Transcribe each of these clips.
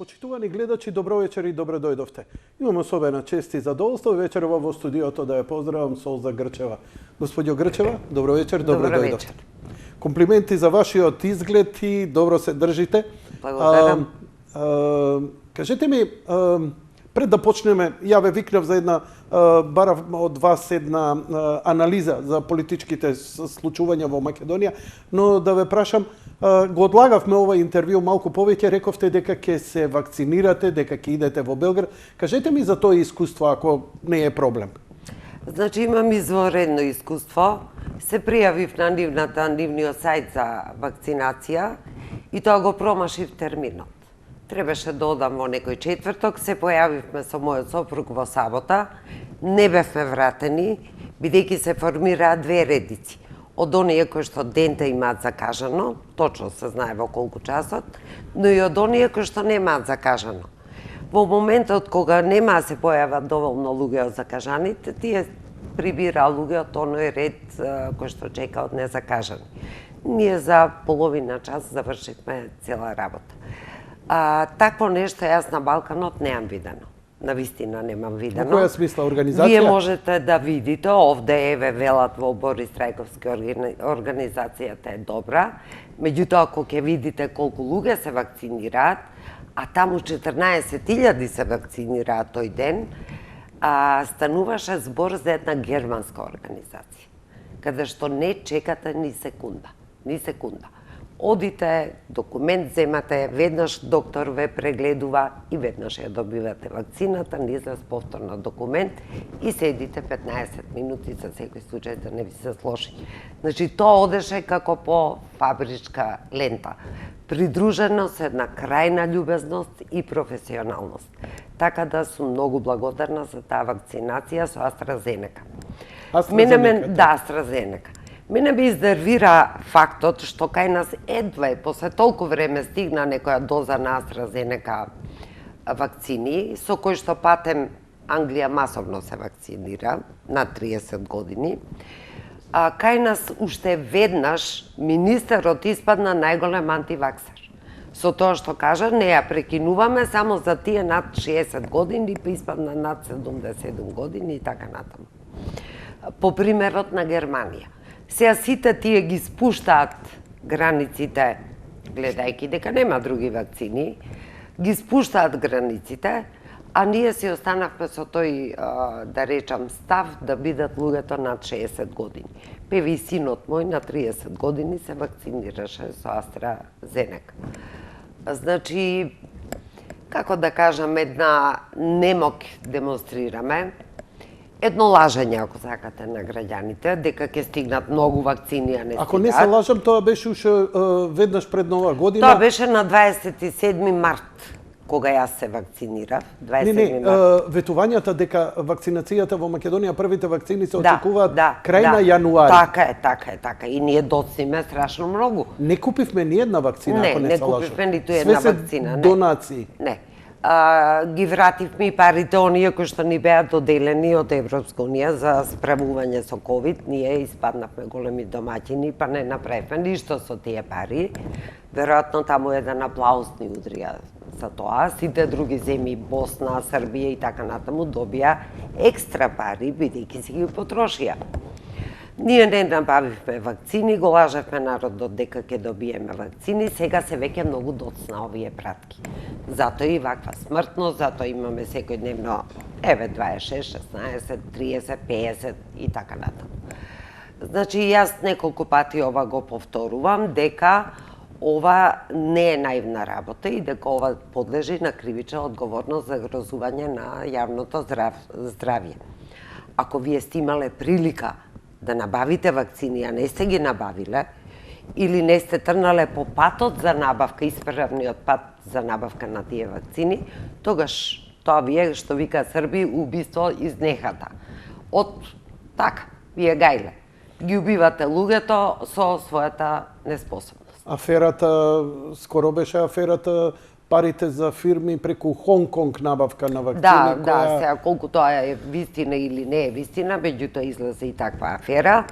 Почитувани гледачи, добро вечер и добро дојдовте. Имам особена чест и задоволство вечерова во студиото да ја поздравам Солза Грчева. Господјо Грчева, добро вечер, добро дојдовте. Комплименти за вашиот изглед и добро се држите. Благодарам. Кажете ми, пред да почнеме, ја ве викнав за една, барав од вас една анализа за политичките случувања во Македонија, но да ве прашам, го одлагавме ова интервју малку повеќе, рековте дека ќе се вакцинирате, дека ќе идете во Белград. Кажете ми за тоа искуство, ако не е проблем. Значи имам изворедно искуство. Се пријавив на нивниот сајт за вакцинација и тоа го промашив терминот. Требаше да одам во некој четврток, се појавивме со мојот сопруг во сабота, не бевме вратени, бидејќи се формираат две редици. Од оние кои што дента имаат закажано, точно се знае во колку часот, но и од оние кои што немаат закажано. Во моментот кога нема да се појават доволно луѓе од закажаните, тие прибира луѓе од оној ред кој што чека од незакажани. Ние за половина час завршивме цела работа. Такво нешто јас на Балканот неам видено. Навистина немам видено. Во која смисла организација? Вие можете да видите, овде еве велат во Борис Трајковски организацијата е добра, меѓутоа ако ќе видите колку луѓе се вакцинираат, а таму 14.000 се вакцинираат тој ден, стануваше збор за една германска организација, каде што не чекате ни секунда. Ни секунда. Одите, документ земате, веднаш доктор ве прегледува и веднаш ја добивате вакцината, низлез повторно документ и седите 15 минути за секој случај да не ви се слоши. Значи, тоа одеше како по фабричка лента, придружено со една крајна љубезност и професионалност. Така да сум многу благодарна за таа вакцинација со AstraZeneca. Да, AstraZeneca. Мене би изнервира фактот што кај нас едва после толку време стигна некоја доза на AstraZeneca вакцини, со кои што патем Англија масовно се вакцинира на 30 години. Кај нас уште веднаш министерот испадна најголем антиваксер. Со тоа што кажа, не ја прекинуваме само за тие над 60 години, па испадна над 77 години и така натаму. По примерот на Германија. Сега сите тие ги спуштаат границите, гледајќи дека нема други вакцини, ги спуштаат границите, а ние си останавме со тој, да речам, став да бидат луѓето над 60 години. Певи синот мој на 30 години се вакцинираше со AstraZeneca. Значи, како да кажам, една немок демонстрираме, едно лажење, ако сакате, на граѓаните, дека ќе стигнат многу вакцини, а не стигат. Ако не се лажам, тоа беше уште веднаш пред Нова година. Тоа беше на 27 март, кога јас се вакцинирав. 27 март. Ветувањата дека вакцинацијата во Македонија, првите вакцини се очекуваат крај на јануари. Така е. И ние доцниме страшно многу. Не купивме ни една вакцина, ако не се лажам. Не купивме ниту една вакцина. Све се донации. Не. Ги вративме и парите оние кои што ни беа доделени од Европска унија за справување со ковид. Ние испаднавме големи домаќини, па не направивме ништо со тие пари. Веројатно таму еден аплауз ни удрија за тоа. Сите други земји, Босна, Србија и така натаму, добија екстра пари, бидејќи си ги потрошија. Ние не набавивме вакцини, го лажевме народот дека ќе добиеме вакцини, сега се веќе многу доцна овие пратки. Затоа и ваква смртност, затоа имаме секојдневно, 26, 16, 30, 50 и така натаму. Значи, јас неколку пати ова го повторувам, дека ова не е наивна работа и дека ова подлежи на кривична одговорност за грозување на јавното здравје. Ако вие сте имале прилика да набавите вакцини, а не сте ги набавиле, или не сте трнале по патот за набавка, исправниот пат за набавка на тие вакцини, тогаш тоа вие, што вика Срби, убиство из нехата. Од така, вие гајле. Ги убивате луѓето со својата неспособност. Аферата, скоро беше аферата, парите за фирми преку Хонг-Конг набавка на вакцини. Да, сега колку тоа е вистина или не е вистина, меѓутоа излезе и таква афера.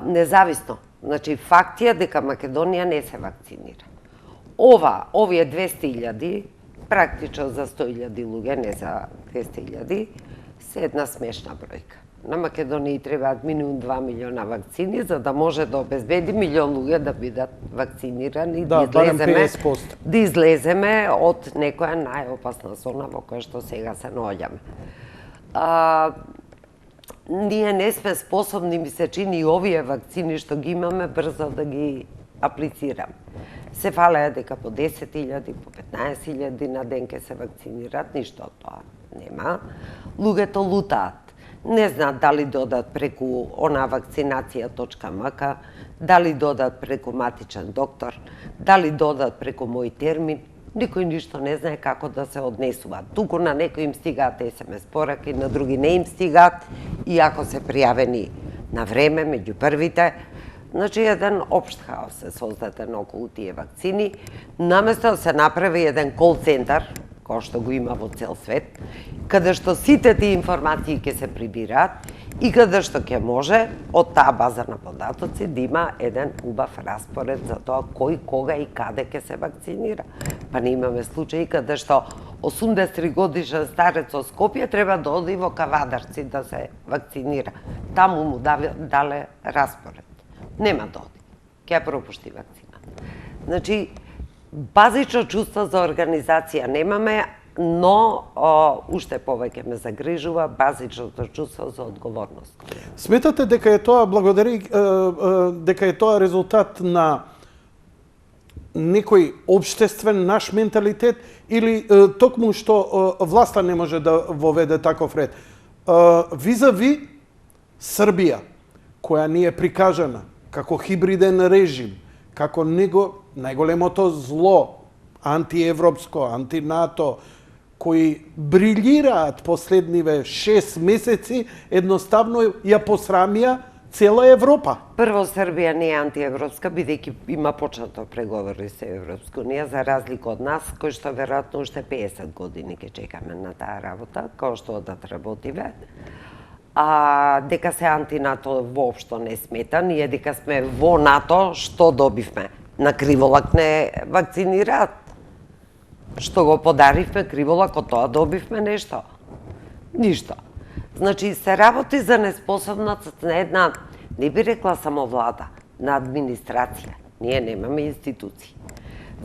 Независно, значи факт е дека Македонија не се вакцинира. Овие 200.000, практично за 100.000 луѓе, не за 200.000, се една смешна бројка. На Македонија требаат минимум 2 милиона вакцини за да може да обезбеди милион луѓе да бидат вакцинирани, да излеземе 50%. Да излеземе од некоја најопасна зона во која што сега се наоѓаме. Ние не сме способни, ми се чини, и овие вакцини што ги имаме брзо да ги аплицираме. Се фалеа дека по 10.000, по 15.000 на ден ке се вакцинират, ништо од тоа нема. Луѓето лутаат. Не знаат дали додат преку она вакцинација.мк, дали додат преку матичен доктор, дали додат преку мој термин. Никој ништо не знае како да се однесуваат. Туку на некои им стигаат SMS пораки, на други не им стигаат, иако се пријавени на време меѓу првите. Значи, еден општ хаос се создаден околу тие вакцини. Наместо да се направи еден кол центар, кој што го има во цел свет, каде што сите тие информации ќе се прибираат и каде што ќе може од таа база на податоци да има еден убав распоред за тоа кој, кога и каде ќе се вакцинира. Па не имаме случаи каде што 83 годишен старец од Скопје треба да оди во Кавадарци да се вакцинира. Таму му дале распоред. Нема да оди. Ќе ја пропушти вакцината. Значи, базично чувство за организација немаме, но уште повеќе ме загрижува базичното чувство за одговорност. Сметате дека е тоа дека е тоа резултат на некој општествен наш менталитет или токму што власта не може да воведе таков ред? Визави Србија, која ни е прикажана како хибриден режим, како најголемото зло, антиевропско, антинато, кои брилираат последниве 6 месеци, едноставно ја посрамија цела Европа. Прво, Србија не е антиевропска, бидејќи има почнато преговори со Европска унија, за разлика од нас, кои што веројатно уште 50 години ќе чекаме на таа работа, кој што одат работиве. Дека се антинато воопшто не смета, ние дека сме во НАТО, што добивме? На криволак не вакцинираат. Што го подаривме криволак, од тоа добивме нешто? Ништо. Значи, се работи за неспособност на една, не би рекла само влада, на администрација. Ние немаме институции.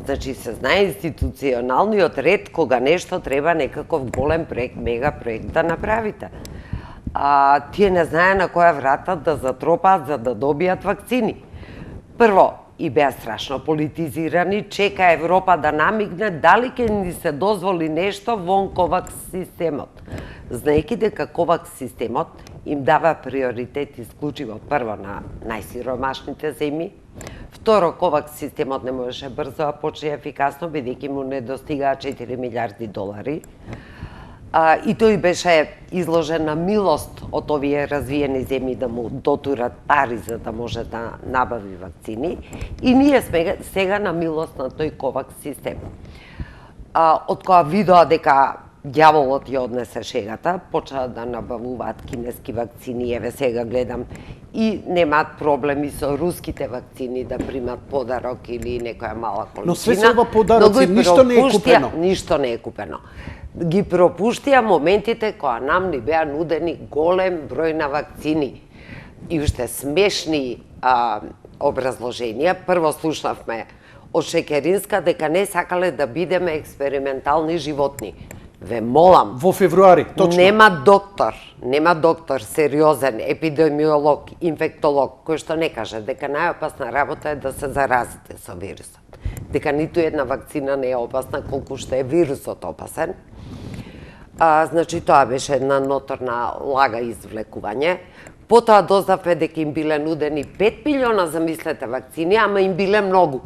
Значи, се знае институционалниот ред кога нешто треба некаков голем проект, мега проект да направите. Тие не знае на која врата да затропаат за да добијат вакцини. Прво, и беа страшно политизирани, чека Европа да намигне дали ќе ни се дозволи нешто вон ковакс системот. Знаејќи дека ковакс системот им дава приоритет исклучиво прво на најсиромашните земји, второ, ковакс системот не можеше брзо да почне ефикасно, бидејќи му недостигаа 4 милиарди долари, и тој беше изложен на милост од овие развиени земји да му дотурат пари за да може да набави вакцини, и ние сме сега на милост на тој ковакс систем. Од која видоа дека ѓаволот ја однесе шегата, почнаа да набавуваат кинески вакцини, еве сега гледам, и немаат проблеми со руските вакцини да примат подарок или некоја мала количина. Но све се ова подароци, ништо не е купено. Ништо не е купено. Ги пропуштија моментите која нам ни беа нудени голем број на вакцини и уште смешни образложенија. Прво слушнавме од Шекеринска дека не сакале да бидеме експериментални животни. Ве молам. Во февруари, точно. Нема доктор сериозен, епидемиолог, инфектолог, кој што не каже дека најопасна работа е да се заразите со вирусот. Дека ниту една вакцина не е опасна колку што е вирусот опасен. Значи, тоа беше една ноторна лага извлекување. Потоа дознавме дека им биле нудени 5 милиона, замислете, вакцини, ама им биле многу.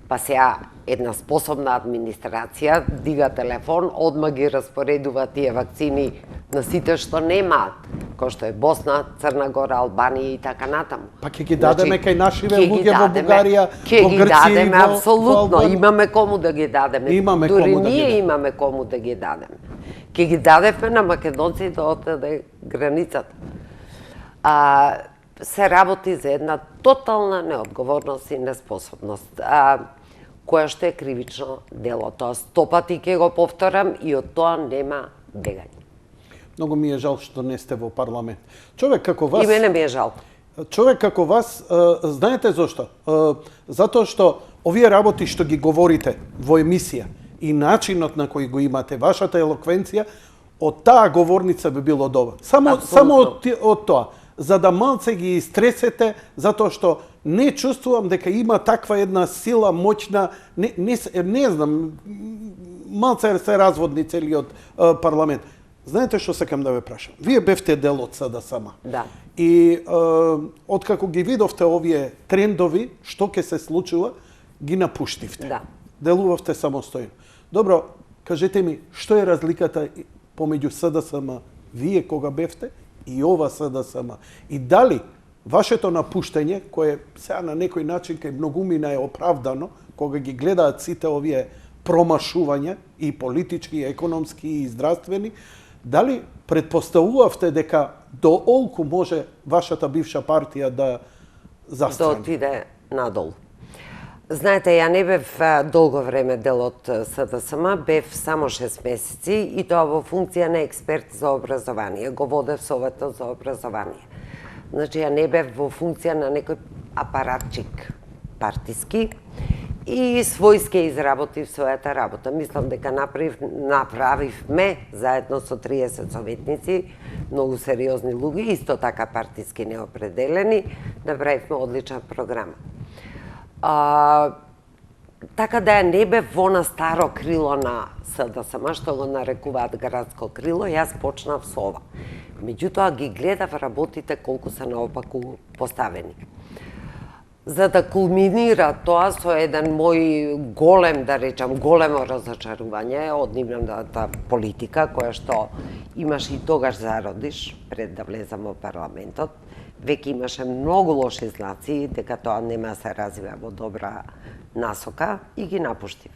Па сега една способна администрација дига телефон, одма ги распоредува тие вакцини на сите што немаат, кој што е Босна, Црна Гора, Албанија и така натаму. Па ќе ги дадеме кај нашиве луѓе во Бугарија, во Грција, ќе ги дадеме, апсолутно, имаме кому да ги дадеме. Дури ние имаме кому да ги дадеме. Ќе ги дадевме на македонци да отиде границата. Се работи за една тотална неодговорност и неспособност. која што е кривично дело. Тоа 100 пати ќе го повторам и од тоа нема бегање. Многу ми е жал што не сте во парламент. Човек како вас... И мене ми е жал. Човек како вас, знаете зошто? Затоа што овие работи што ги говорите во емисија и начинот на кој го имате, вашата елоквенција, од таа говорница би било добро. Само од тоа. За да малце ги истресете, затоа што не чувствувам дека има таква една сила моćна, не знам, малце се разводни целиот парламент. Знаете што сакам да ве прашам? Вие бевте дел од СДСМ. Да. И откако ги видовте овие трендови, што ќе се случува, ги напуштивте. Да. Делувавте самостојно. Добро, кажете ми, што е разликата помеѓу СДСМ вие кога бевте и ова СДСМ? И дали вашето напуштање, кое сега на некој начин кај многумина е оправдано, кога ги гледаат сите овие промашувања и политички, и економски, и здравствени, дали предпоставувавте дека доолку може вашата бивша партија да застрани? Да отиде надолу. Знаете, ја не бев долго време дел од СДСМ, бев само 6 месеци и тоа во функција на експерт за образование. Го водев Советот за образование. Значи, ја не бев во функција на некој апаратчик партиски и својски изработив својата работа. Мислам дека направивме заедно со 30 советници, многу сериозни луѓе, исто така партиски неопределени, направивме одлична програма. Така да ја не бев во на старо крило на СДСМ, што го нарекуваат градско крило, јас почнав со ова. Меѓутоа ги гледав работите колку се наопаку поставени. За да кулминира тоа со еден мој голем, да речам, големо разочарување од нивната политика, која што имаш и тогаш зародиш, пред да влезам во парламентот, веќе имаше многу лоши знаци дека тоа нема се развива во добра насока и ги напуштив.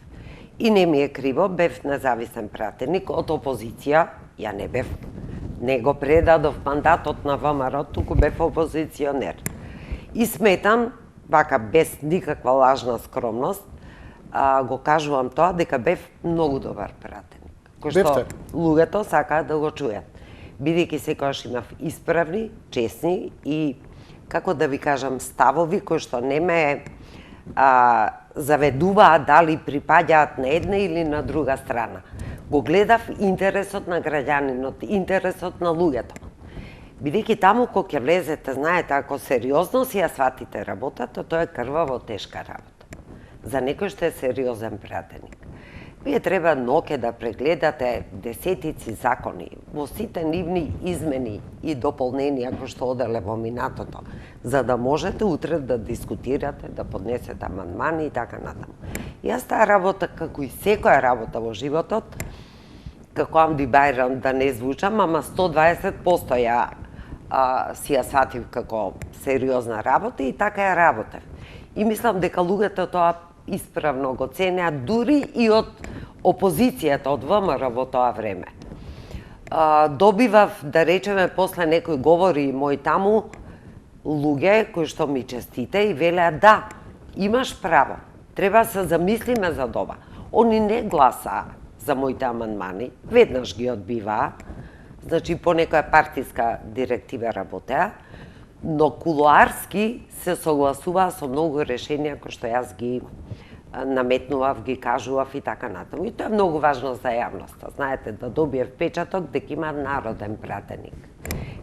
И не ми е криво, бев независен пратеник од опозиција, ја не бев, не го предадов мандатот на ВМРО, туку бев опозиционер. И сметам, вака без никаква лажна скромност, го кажувам тоа дека бев многу добар пратеник. Кој што луѓето сакаат да го чујат. Бидејќи секогаш имав исправни, честни и, како да ви кажам, ставови кои што не ме заведуваат дали припаѓаат на една или на друга страна. Го гледав интересот на граѓанинот, интересот на луѓето. Бидејќи таму кога ќе влезете, знаете, ако сериозно си ја сватите работата, тоа е крваво тешка работа. За некој што е сериозен пратеник. Вие треба ноќе да прегледате десетици закони, во сите нивни измени и дополненија кои што оделе во минатото, за да можете утре да дискутирате, да поднесете амандмани и така натаму. Јас таа работа, како и секоја работа во животот, како Амди Бајрам да не звучам, ама 120% ја си ја сватив како сериозна работа и така ја работев. И мислам дека луѓето тоа исправно го ценеа, дури и од опозицијата, од ВМРО во тоа време. Добивав, да речеме, после некои говори мој таму, луѓе кои што ми честите и велеа да, имаш право, треба да се замислиме за това. Они не гласаа за моите амандмани, веднаш ги одбиваа, значи по некоја партиска директива работеа, но кулуарски се согласуваа со многу решенија кои што јас ги наметнував, ги кажував и така натаму. И тоа е многу важно за јавноста. Знаете, да добие впечаток дека има народен пратеник.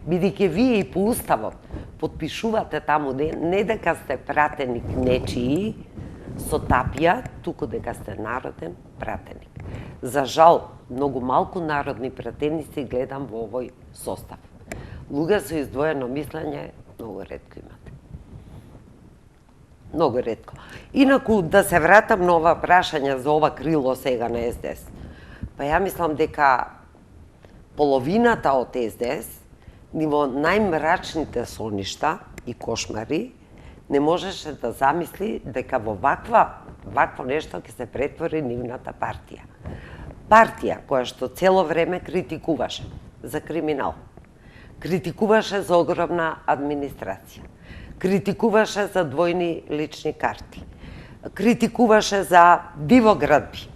Бидејќи вие и по уставот потпишувате таму не дека сте пратеник нечии со тапија, туку дека сте народен пратеник. За жал, многу малку народни пратеници гледам во овој состав. Луѓе со издвоено мислење многу ретко имате. Многу ретко. Инаку, да се вратам на ова прашање за ова крило сега на СДС. Па ја мислам дека половината од СДС, ниво најмрачните соништа и кошмари, не можеше да замисли дека во вакво нешто ќе се претвори нивната партија. Партија која што цело време критикуваше за криминал, критикуваше за огромна администрација, критикуваше за двојни лични карти, критикуваше за дивоградби,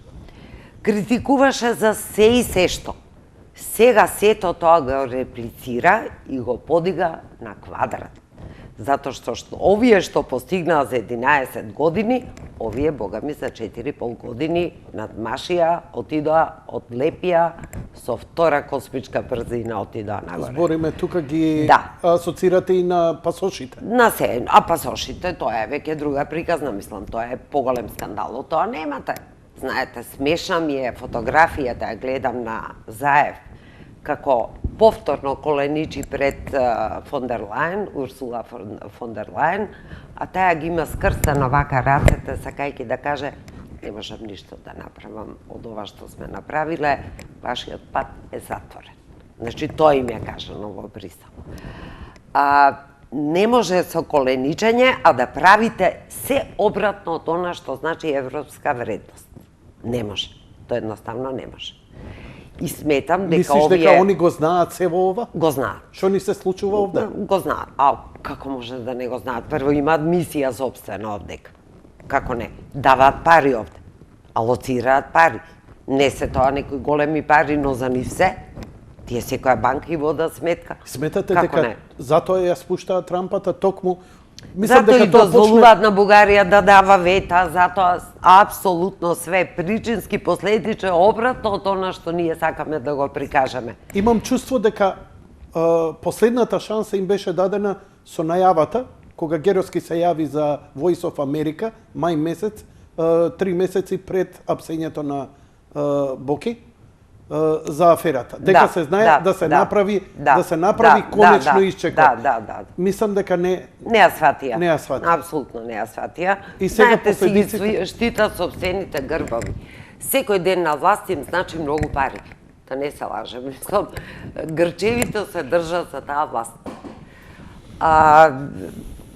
критикуваше за се и се што. Сега сето тоа го реплицира и го подига на квадрат. Затоа што овие што постигнаа за 11 години, овие, бога ми, за 4,5 години надмашија, отидоа, одлепија, со втора космичка брзина отидоа нагоре. Збориме, тука ги Да. асоцирате и на пасошите. На се, а пасошите, тоа е веќе друга приказна, мислам, тоа е поголем скандал, тоа немате. Знаете, смешна ми е фотографијата, ја гледам на Заев, како повторно коленичи пред фон дер Лајен, Урсула фон дер Лајен, а таа ги има скрстено вака рацете, сакајќи да каже не можам ништо да направам од ова што сме направиле, вашиот пат е затворен. Значи, тоа им е кажано во Брисел. Не може со коленичење, а да правите се обратно од она што значи европска вредност. Не може. Тоа едноставно не може. И сметам дека Мислиш овие... дека они го знаат се во ова? Го знаат. Што ни се случува овде? Го знаат. А како може да не го знаат? Прво имаат мисија собствена овдека. Како не? Даваат пари овде. Алоцираат пари. Не се тоа некои големи пари, но за нив се. Тие секоја банка и вода сметка. Сметате Како дека не? затоа ја спуштаат трампата токму? Мислам Затоа и дека тоа дозволуваат на Бугарија да дава вета, затоа апсолутно све причински последиче обратно од она што ние сакаме да го прикажеме. Имам чувство дека последната шанса им беше дадена со најавата, кога Геровски се јави за Voice of America, мај месец, 3 месеци пред апсењето на Боки, за аферата. Дека се знае да се направи конечно исчекот. Да. Мислам дека не ја сватија. Не ја сватија. Апсолутно не ја сватија. И сега знаете, си ги последиците? штитат сопстените грбави. Секој ден на власт им значи многу пари. Да не се лаже. Мислам, грчевите се држат за таа власт.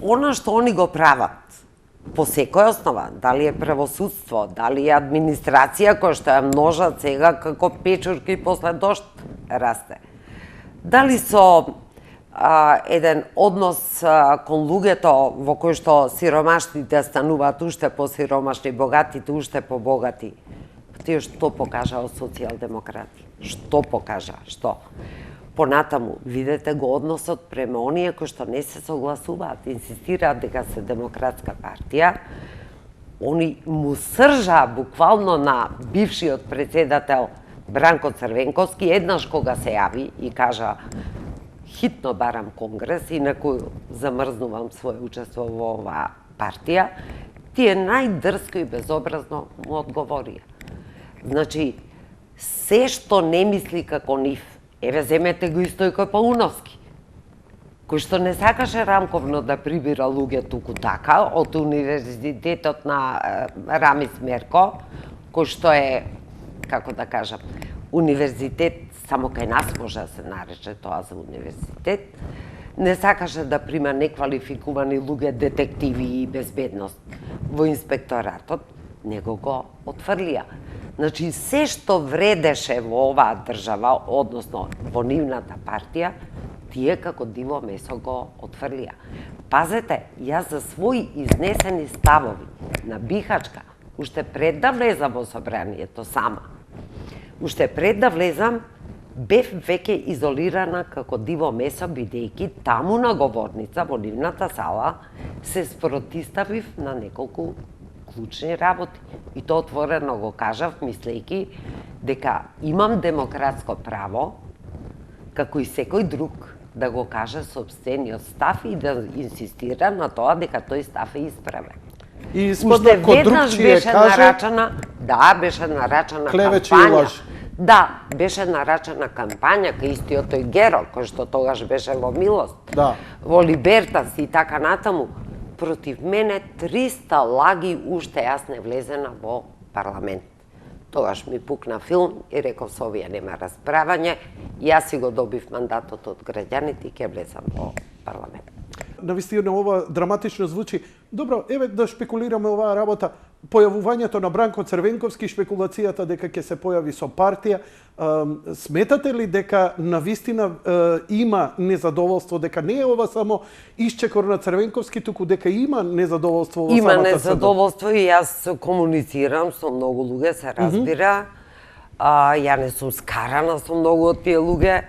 Она што они го прават, по секоја основа, дали е правосудство, дали е администрација која што ја множат сега како печурки после дожд расте. Дали со еден однос кон луѓето во кој што сиромашните стануваат уште посиромашни, богатите уште побогати. Тие што покажа од социјалдемократи? Што покажа? Што? Понатаму, видете го односот према оние кои што не се согласуваат, инсистираат дека се демократска партија, они му сржа буквално на бившиот председател Бранко Црвенковски, еднаш кога се јави и кажа хитно барам конгрес, инаку замрзнувам своје учество во оваа партија, тие најдрско и безобразно му одговорија. Значи, се што не мисли како нив, еве, земете го и Стојко Пауновски, кој што не сакаше рамковно да прибира луѓе туку така, од Универзитетот на Рамис Мерко, кој што е, како да кажам, универзитет, само кај нас може да се нарече тоа за универзитет, не сакаше да прима неквалификувани луѓе, детективи и безбедност во инспекторатот, него го отфрлија. Значи, се што вредеше во оваа држава, односно во нивната партија, тие како диво месо го отфрлија. Пазете, јас за своји изнесени ставови на Бихачка, уште пред да влезам во собранието сама, уште пред да влезам, бев веќе изолирана како диво месо, бидејќи таму на говорница во нивната сала се спротиставив на неколку клучни работи. И тоа отворено го кажав, мислејќи дека имам демократско право, како и секој друг, да го каже собствениот став и да инсистира на тоа дека тој став е исправен. И Уште испадна ко друг веднаш чие беше каже нарачана, беше нарачана клевече и кампања. лаж. Да, беше нарачана кампања кај истиот тој Геро, кој што тогаш беше во милост, Да. во Либертас и така натаму. Против мене 300 лаги уште јас не влезена во парламент. Тогаш ми пукна филм и реков со овие нема расправање, јас си го добив мандатот од граѓаните и ќе влезам во парламент. Навистина ова драматично звучи. Добро, еве да шпекулираме оваа работа. појавувањето на Бранко Црвенковски, шпекулацијата дека ќе се појави со партија, сметате ли дека навистина има незадоволство, дека не е ова само исчекор на Црвенковски, туку дека има незадоволство во Има самата незадоволство и јас комуницирам со многу луѓе, се разбира. Ја не сум скарана со многу од тие луѓе.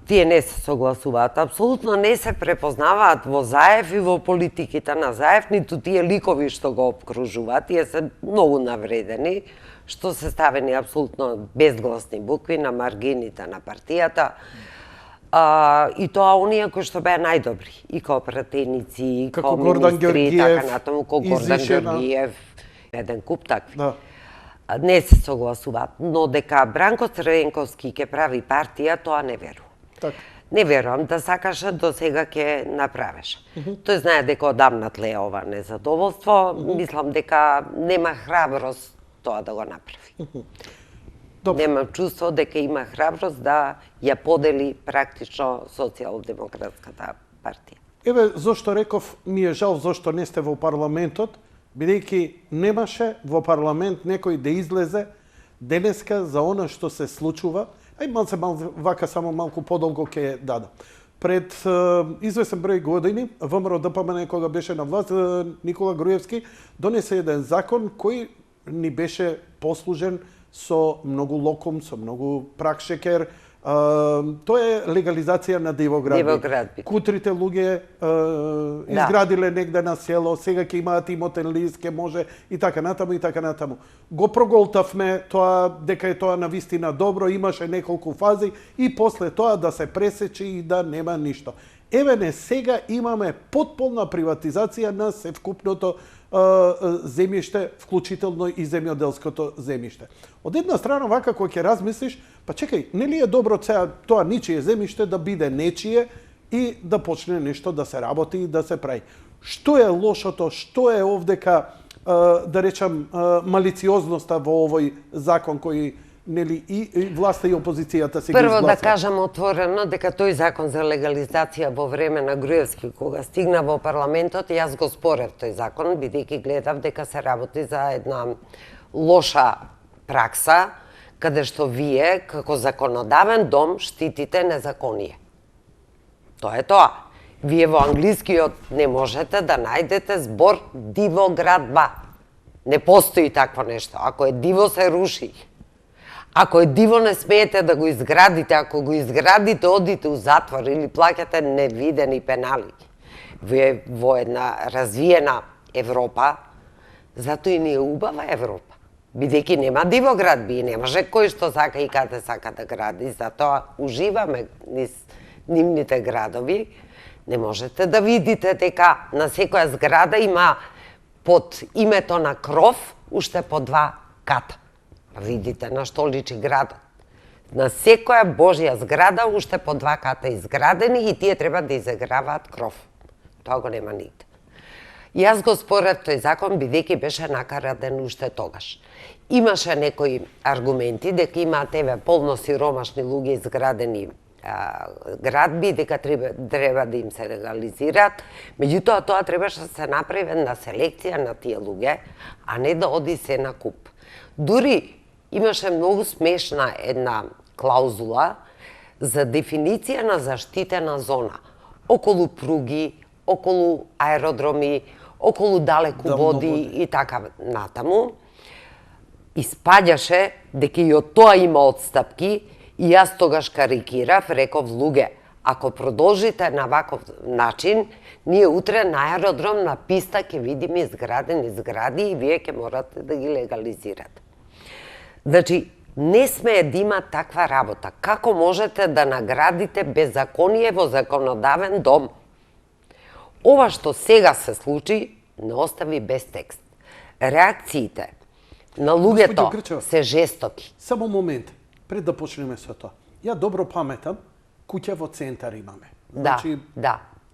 Тие не се согласуваат. Апсолутно не се препознаваат во Заев и во политиките на Заев, ниту тие ликови што го обкружуваат. Тие се многу навредени, што се ставени апсолутно безгласни букви на маргините на партијата. И тоа оние кои што беа најдобри, и као пратеници, и као министри, и така натаму, како Гордан Георгиев, еден куп такви. Да. Не се согласуваат, но дека Бранко Црвенковски ќе прави партија, тоа не верувам. Така. Не верувам да сакаше, до сега ќе направеше. Тој знае дека одамна тлее ова незадоволство, мислам дека нема храброст тоа да го направи. Немам чувство дека има храброст да ја подели практично социјалдемократската партија. Еве зошто реков, ми е жал зошто не сте во парламентот, бидејќи немаше во парламент некој да излезе денеска за она што се случува. Малце вака само малку подолго ќе дадам. Пред известен број години, ВМРО ДПМН кога беше на власт, Никола Груевски донесе еден закон кој ни беше послужен со многу локум, со многу прак шекер. Тоа е легализација на дивоградби. Кутрите луѓе изградиле негде на село, сега ќе имаат имотен лист, ќе може и така натаму, и така натаму. Го проголтавме тоа, дека е тоа навистина добро, имаше неколку фази и после тоа да се пресече и да нема ништо. Еве не сега имаме потполна приватизација на севкупното земјиште, вклучително и земјоделското земјиште. Од една страна, вака кој ќе размислиш, па чекај, нели е добро сега тоа ничие земјиште да биде нечие и да почне нешто да се работи и да се прави. Што е лошото, што е овдека, да речам, малициозноста во овој закон кој нели и власта и опозицијата се ги изгласат? Прво да кажам отворено дека тој закон за легализација во време на Груевски, кога стигна во парламентот, јас го спорев тој закон, бидејќи гледав дека се работи за една лоша пракса, каде што вие, како законодавен дом, штитите незаконие. Тоа е тоа. Вие во англискиот не можете да најдете збор дивоградба. Не постои такво нешто. Ако е диво, се руши. Ако е диво, не смеете да го изградите. Ако го изградите, одите у затвор или плаќате невидени пенали. Вие во една развиена Европа, затоа и не е убава Европа. Бидејќи нема дивоградби и не може кој што сака и каде сака да гради. Затоа уживаме низ нивните градови. Не можете да видите дека на секоја зграда има под името на кров уште по 2 ката. Видите на што личи градот. На секоја Божја зграда уште по 2 ката изградени и тие треба да изиграваат кров. Тоа го нема нигде. Јас го спорев тој закон бидејќи беше накараден уште тогаш. Имаше некои аргументи дека имаат еве полно сиромашни луѓе изградени градби, дека треба да им се легализираат. Меѓутоа тоа требаше да се направи на селекција на тие луѓе, а не да оди се на куп. Дури имаше многу смешна една клаузула за дефиниција на заштитена зона околу пруги, околу аеродроми, околу далеку води и така натаму. Испаѓаше дека и од тоа има отстапки и јас тогаш карикирав, реков луѓе, ако продолжите на ваков начин, ние утре на аеродром на писта ќе видиме изградени згради и вие ќе морате да ги легализирате. Значи, не смее да има таква работа. Како можете да наградите беззаконие во законодавен дом? Ова што сега се случи, не остави без текст. Реакциите на луѓето се жестоки. Само момент, пред да почнеме со тоа. Ја добро паметам, куќа во центар имаме. Значи,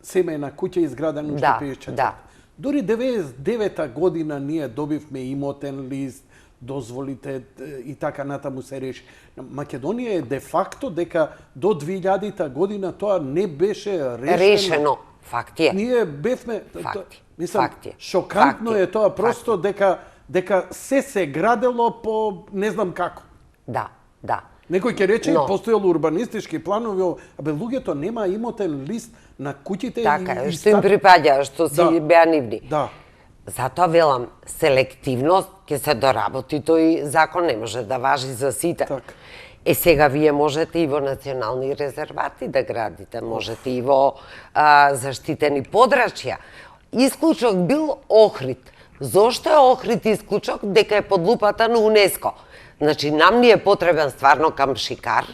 семејна куќа изградена уште 54. Дури 99-та година ние добивме имотен лист, дозволите и така натаму се реши. Македонија е де факто дека до 2000-та година тоа не беше решено. Факт е. Ние бевме... Факт е. Мислам, Факт е. шокантно Факт е. е тоа просто дека се градело по не знам како. Да, да. Некој ќе рече, Но- постоело урбанистички планови, абе луѓето нема имотен лист на куќите Така, и што им припаѓа, што си Да. беа нивни. Да. Затоа велам, селективност ќе се доработи, тој закон не може да важи за сите. Така. Сега вие можете и во национални резервати да градите, можете и во заштитени подрачја. Исклучок бил Охрид. Зошто е Охрид исклучок? Дека е под лупата на УНЕСКО. Значи, нам ни е потребен стварно камшикар,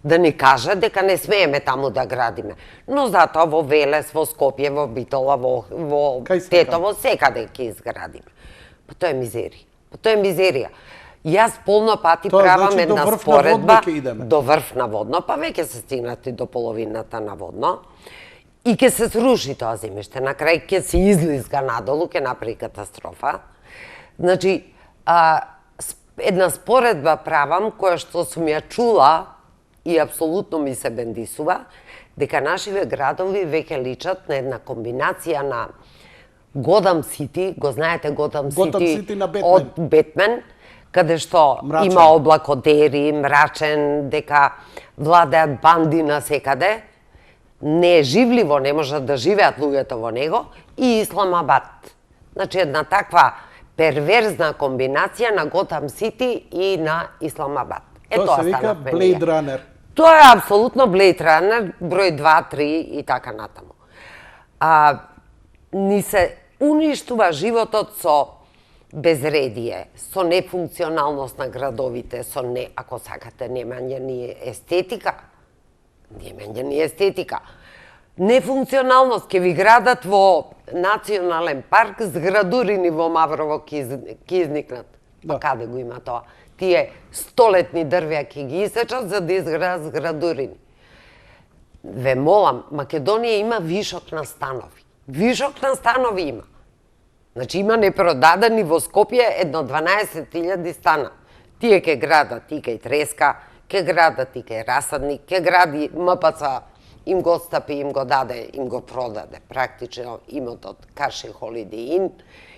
да ни каже дека не смееме таму да градиме. Но затоа во Велес, во Скопје, во Битола, во Кај сте Тетово, секаде ќе изградиме. Па тоа е мизерија. Па тоа е мизерија. Јас полно пати Тоа правам значи до една врв на споредба водно ќе идеме. до врв на водно, па веќе се стигнати до половината на водно. И ќе се сруши тоа земјиште. На крај ќе се излизга надолу, ќе направи катастрофа. Значи, една споредба правам која што сум ја чула и апсолутно ми се бендисува, дека нашиве градови веќе личат на една комбинација на Годам Сити, го знаете Годам Сити на Бетмен. од Бетмен, каде што Мрачен. има облакодери, мрачен, дека владеат банди на секаде, не е живливо, не можат да живеат луѓето во него, и Исламабад. Значи една таква перверзна комбинација на Готам Сити и на Исламабад. Тоа се вика станавме Blade ние. Runner. Тоа е апсолутно Blade Runner, број 2, 3 и така натаму. Ни се уништува животот со безредие, со нефункционалност на градовите, со не, ако сакате, немање ни естетика. Немање ни естетика. Нефункционалност ќе ви градат во национален парк, зградурини во Маврово ќе изникнат. Па Да. каде го има тоа? Тие столетни дрвја ќе ги исечат за да изградат зградурини. Ве молам, Македонија има вишок на станови. Вишок на станови има. Значи има непродадени во Скопје едно 12.000 стана. Тие ќе градат и кај Треска, ќе градат и кај Расадник, ќе гради МПЦ, им го стапи, им го даде, им го продаде практично имотот Карши Холиди Ин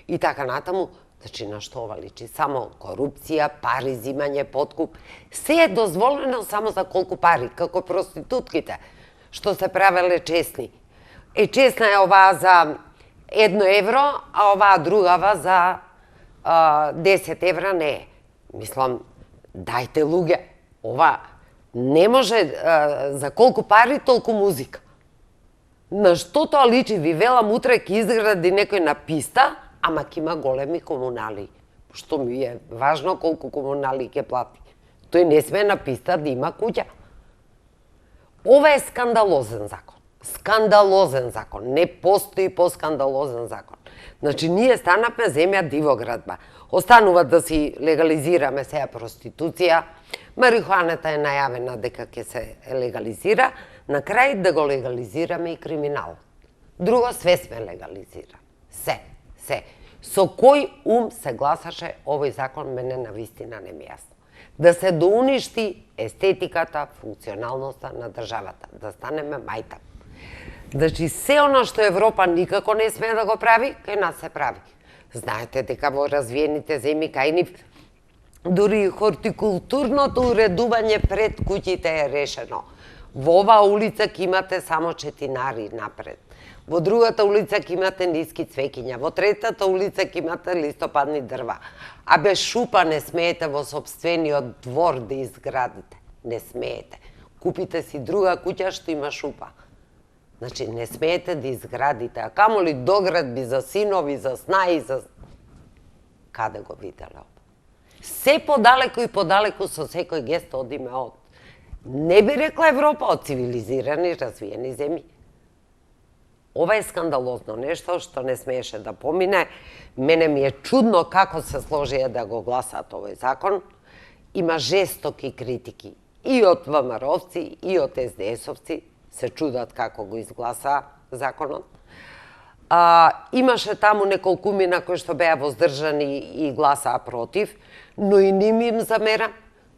и така натаму. Значи на што ова личи? Само корупција, пари, зимање, подкуп. Се е дозволено само за колку пари, како проститутките, што се правеле честни. Честна е оваа за 1 евро, а оваа другава за 10 евра не е. Мислам, дајте луѓе, ова не може за колку пари, толку музика. На што тоа личи? Ви велам, утре ќе изгради некој на писта, ама ќе има големи комунали. Што ми е важно колку комунали ќе плати. Тој не сме на писта да има куќа. Ова е скандалозен закон. Скандалозен закон. Не постои поскандалозен закон. Значи, ние станавме земја дивоградба. Останува да си легализираме сега проституција. Марихуаната е најавена дека ќе се легализира. На крај да го легализираме и криминал. Друго све сме легализирали. Се. Со кој ум се гласаше овој закон, мене на вистина не ми е јасно. Да се доуништи естетиката, функционалноста на државата, да станеме мајта. Значи, се оно што Европа никако не смее да го прави, кај нас се прави. Знаете дека во развиените земји кај нив дури хортикултурното уредување пред куќите е решено. Во оваа улица ќе имате само четинари напред. Во другата улица ќе имате ниски цвеќиња, во третата улица ќе имате листопадни дрва. А без шупа не смеете во сопствениот двор да изградите. Не смеете. Купите си друга куќа што има шупа. Значи, не смеете да изградите, а камоли доградби за синови, за снаи, за... Каде го виделе ова? Се подалеку и подалеку со секој гест одиме од... Не би рекла Европа, од цивилизирани, развиени земји. Ова е скандалозно нешто што не смееше да помине. Мене ми е чудно како се сложија да го гласаат овој закон. Има жестоки критики и од ВМРО-овци, и од СДС-овци. Се чудат како го изгласа законот. Имаше таму неколкумина кои што беа воздржани и гласаа против, но и ним им замера.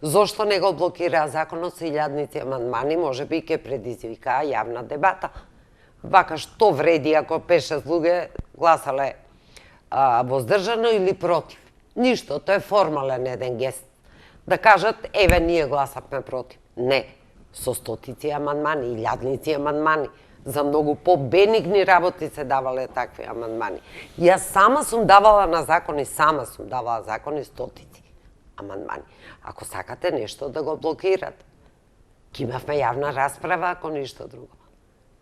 Зошто не го блокираа законот со илјадници амандмани, може би ќе предизвикаа јавна дебата. Вака, што вреди ако 5-6 луѓе гласале воздржано или против? Ништо, тоа е формален еден гест. Да кажат, еве, ние гласавме против. Не, со стотици амандмани, илјадници амандмани. За многу по-бенигни работи се давале такви амандмани. Јас сама сум давала на закони, стотици амандмани. Ако сакате нешто да го блокирате, ќе имавме јавна расправа, ако ништо друго.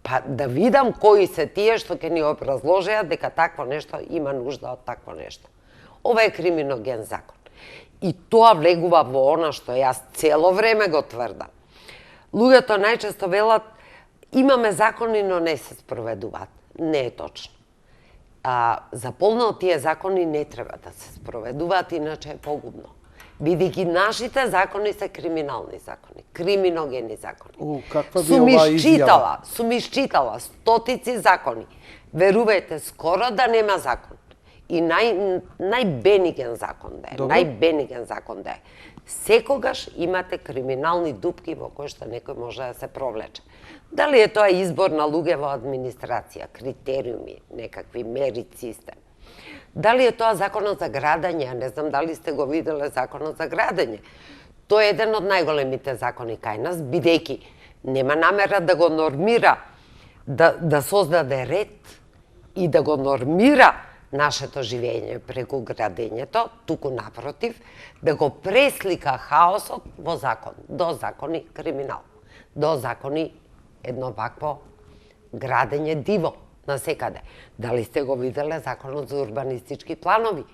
Па да видам кои се тие што ќе ни образложеа дека такво нешто има нужда од такво нешто. Ова е криминоген закон. И тоа влегува во она што јас цело време го тврдам. Луѓето најчесто велат, имаме закони, но не се спроведуваат. Не е точно. За полно од тие закони не треба да се спроведуваат, иначе е погубно. Бидејќи нашите закони се криминални закони, криминогени закони. Каква би ова изјава? Сум исчитала стотици закони. Верувајте, скоро да нема закон. И најбениген закон да е, најбениген закон да е. Секогаш имате криминални дупки во кои што некој може да се провлече. Дали е тоа избор на луѓе во администрација, критериуми, некакви мерит систем. Дали е тоа законот за градење, не знам дали сте го виделе законот за градење. Тоа е еден од најголемите закони кај нас, бидејќи нема намера да го нормира, да создаде ред и да го нормира нашето живење преку градењето, туку напротив, да го преслика хаосот во закон, до закони криминал, до закони едно вакво градење диво насекаде. Дали сте го виделе законот за урбанистички планови?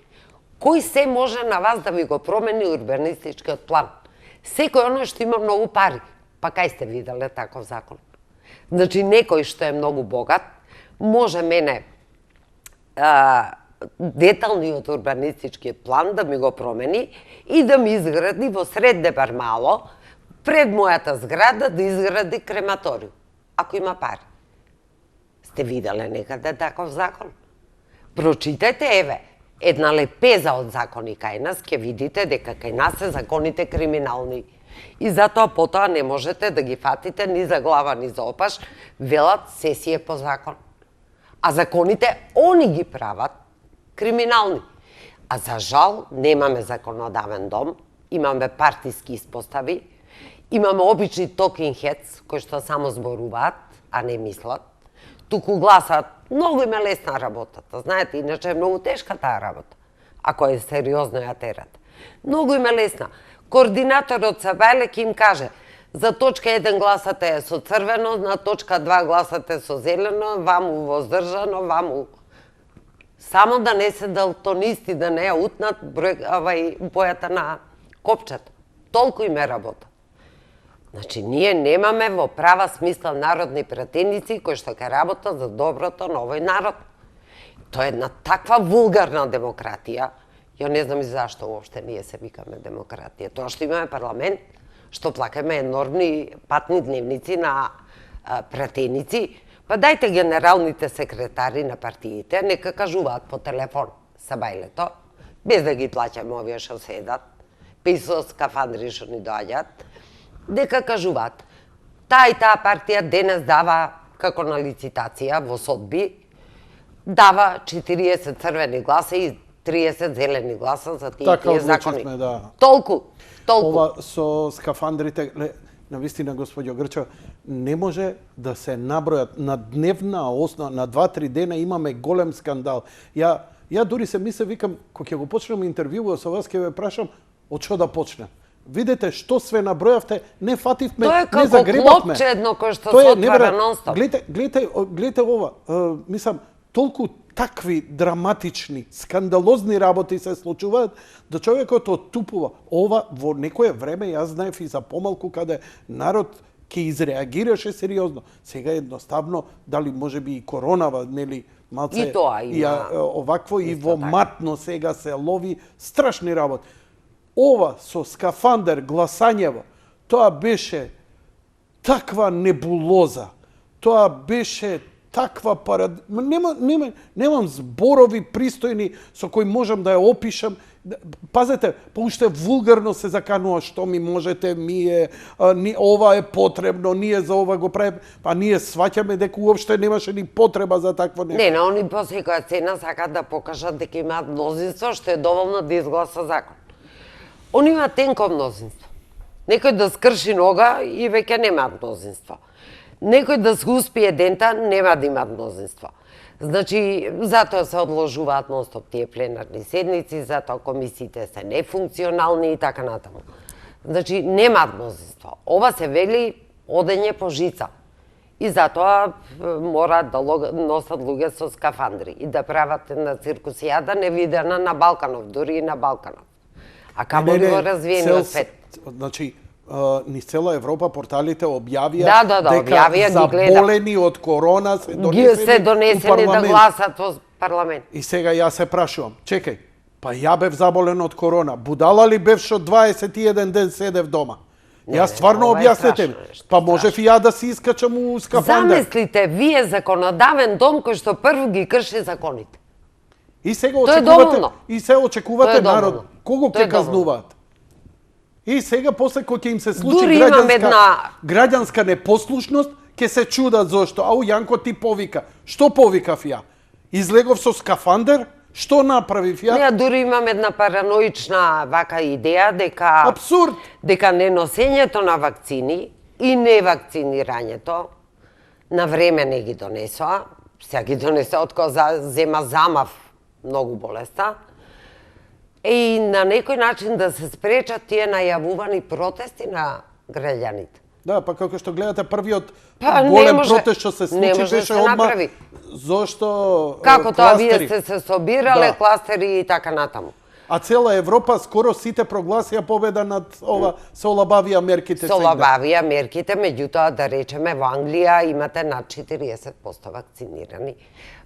Кој се може на вас да ви го промени урбанистичкиот план? Секој оној што има многу пари, па кај сте виделе таков закон? Значи, некој што е многу богат, може мене деталниот урбанистички план да ми го промени и да ми изгради во сред Бармало, пред мојата зграда да изгради крематориум, ако има пари. Сте виделе некаде таков закон? Прочитете, еве, една лепеза од закони кај нас, ќе видите дека кај нас се законите криминални. И затоа потоа не можете да ги фатите ни за глава, ни за опаш, велат сесија по закон. А законите они ги прават криминални. А за жал немаме законодавен дом, имаме партиски испостави, имаме обични talking heads кои што само зборуваат, а не мислат. Туку гласат, многу им е лесна работата, знаете, иначе е многу тешка таа работа, ако е сериозно ја терат. Многу им е лесна. Координаторот Сабајле им каже, за точка 1 гласате со црвено, на точка 2 гласате со зелено, ваму воздржано, ваму. Само да не се далтонисти, да не ја утнат бојата на копчето. Толку им е работа. Значи, ние немаме во права смисла народни пратеници кои што ќе работат за доброто на овој народ. Тоа е една таква вулгарна демократија. Ја не знам и зашто уопште ние се викаме демократија. Тоа што имаме парламент, што плакаме енормни патни дневници на пратеници, па дајте генералните секретари на партиите, нека кажуваат по телефон Сабајлето, без да ги плаќаме овие што седат, па и со скафандри што ни доаѓаат, дека кажуваат, таа и таа партија денес дава, како на лицитација во содби, дава 40 црвени гласа и 30 зелени гласа за тие закони. Да. Толку. Ова со скафандрите, навистина, господјо Грчо, не може да се набројат на дневна основа, на 2-3 дена имаме голем скандал. Ја дури се мисле, викам, кога ќе го почнем интервјуот со вас, ќе ве прашам од што да почнем. Видете што све набројавте, не фативме, не загребавме. Тоа е како клопче едно кој што се отвара нон-стоп. Гледате ова, мислам, толку такви драматични, скандалозни работи се случуваат, да човекот оттупува. Ова во некое време, јас знаев и за помалку, каде народ ќе изреагираше сериозно. Сега едноставно, дали може би и коронава, нели, малце... И тоа има. Овакво и во матно сега се лови страшни работи. Ова со скафандер гласањево, тоа беше таква небулоза, тоа беше таква немам зборови пристојни со кои можам да ја опишам Пазете, поуште вулгарно се заканува што ми можете, ова е потребно, ние за ова го правиме, па ние сваќаме дека уопште немаше ни потреба за такво нешто. Не, они по секоја цена сакаат да покажат дека имаат мнозинство, што е доволно да изгласа закон. Они имаат тенко мнозинство. Некој да скрши нога и веќе немаат мнозинство. Некој да се успие дента, нема да имаат мнозинство. Значи, затоа се одложуваат нонстоп тие пленарни седници, затоа комисиите се нефункционални и така натаму. Значи, немаат мнозинство. Ова се вели одење по жица. И затоа мораат да носат луѓе со скафандри и да прават на циркусијада невидена на Балканов, дури и на Балканов. А камоли во развиениот свет. Значи, низ цела Европа порталите објавија дека заболени од корона се донесени да гласат во парламент. И сега јас се прашувам, чекај, па ја бев заболен од корона, будала ли бев што 21 ден седев дома? Јас стварно објаснете ми, па можев и ја да си искачам у скафандер. Замислите, вие законодавен дом кој што прво ги крши законите. И сега очекувате, народ, кого ќе казнуваат? И сега после кој ќе им се случи граѓанска непослушност, ќе се чудат зошто. Ау, Јанко, ти повика. Што повикав ја? Излегов со скафандер? Што направив ја? Не, дури имам една параноична вака идеја дека абсурд, дека неносењето на вакцини и невакцинирањето на време не ги донесоа, сега ги донесоа од кога зема замав многу болеста. И на некој начин да се спречат тие најавувани протести на граѓаните. Да, па како што гледате првиот голем протест што се случи беше одма зошто како тоа вие сте се собирале кластери и така натаму. А цела Европа скоро сите прогласија победа над ова, се олабавија мерките. Се олабавија мерките, меѓутоа да речеме во Англија имате над 40% вакцинирани.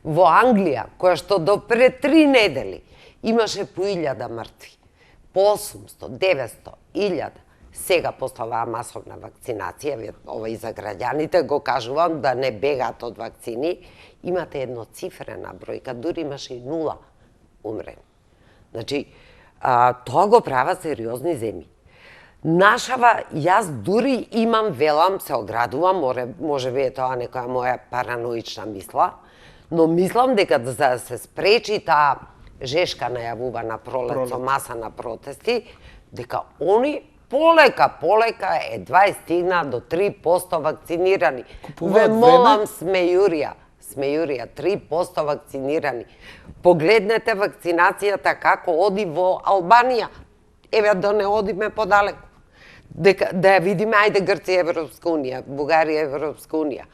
Во Англија, која што до пред 3 недели имаше по 1000 мртви, по 800, 900, 1000. Сега, после оваа масовна вакцинација, ова и за граѓаните го кажувам да не бегаат од вакцини, имате едноцифрена бројка, дури имаше и 0 умрени. Значи, тоа го прават сериозни земји. Нашава, јас дури имам, велам, се оградувам, може би е тоа некоја моја параноична мисла, но мислам дека за да се спречи таа жешка најавувана пролет со маса на протести, дека они полека едва стигна до 3% вакцинирани. Ве молам, смејурија, 3% вакцинирани. Погледнете вакцинацијата како оди во Албанија. Еве да не одиме подалеку. Да ја видиме, ајде Грција Европска унија, Бугарија Европска унија.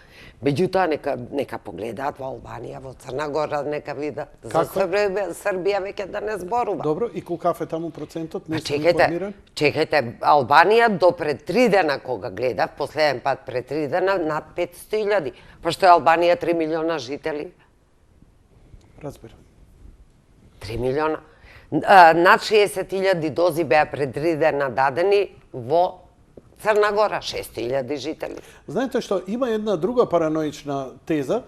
Меѓутоа, нека погледаат во Албанија, во Црна Гора, нека видат. За Србија веќе да не зборува. Добро, и колкав е таму процентот? Не сум информиран? Чекајте, Албанија до пред 3 дена кога гледав, последен пат пред 3 дена, над 500.000. Пошто е Албанија 3 милиона жители. Разбирам. 3 милиона. Над 60.000 дози беа пред 3 дена дадени во Црна Гора, 600.000 жители. Знаете што, има една друга параноична теза,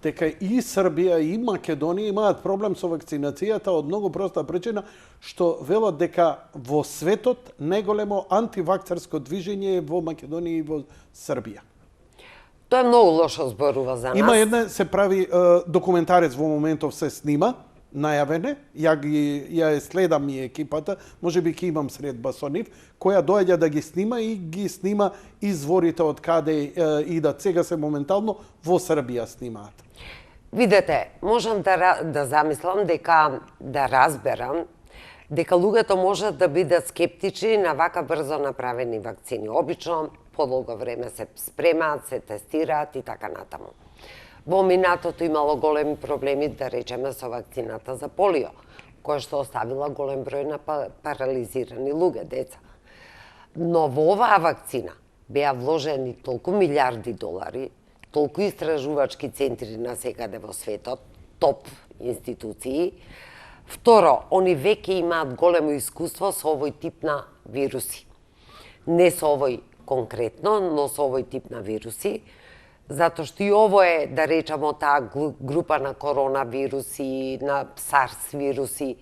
дека и Србија и Македонија имаат проблем со вакцинацијата од многу проста причина, што велат дека во светот најголемо антивакцерско движење е во Македонија и во Србија. Тоа е многу лошо зборува за нас. Има една, се прави документарец во моментов се снима, најавене, ја следам и екипата, може би ќе имам средба со нив, која доаѓа да ги снима и ги снима изворите од каде идат. Сега се моментално во Србија снимаат. Видете, можам да замислам дека, да разберам, дека луѓето можат да бидат скептични на вака брзо направени вакцини. Обично, подолго време се спремаат, се тестираат и така натаму. Во минатото имало големи проблеми, да речеме, со вакцината за полио, која што оставила голем број на парализирани луѓе, деца. Но во оваа вакцина беа вложени толку милиарди долари, толку истражувачки центри на секаде во светот, топ институции. Второ, они веќе имаат големо искуство со овој тип на вируси. Не со овој конкретно, но со овој тип на вируси, затоа што и ово е, да речеме, таа група на коронавируси, на SARS вируси.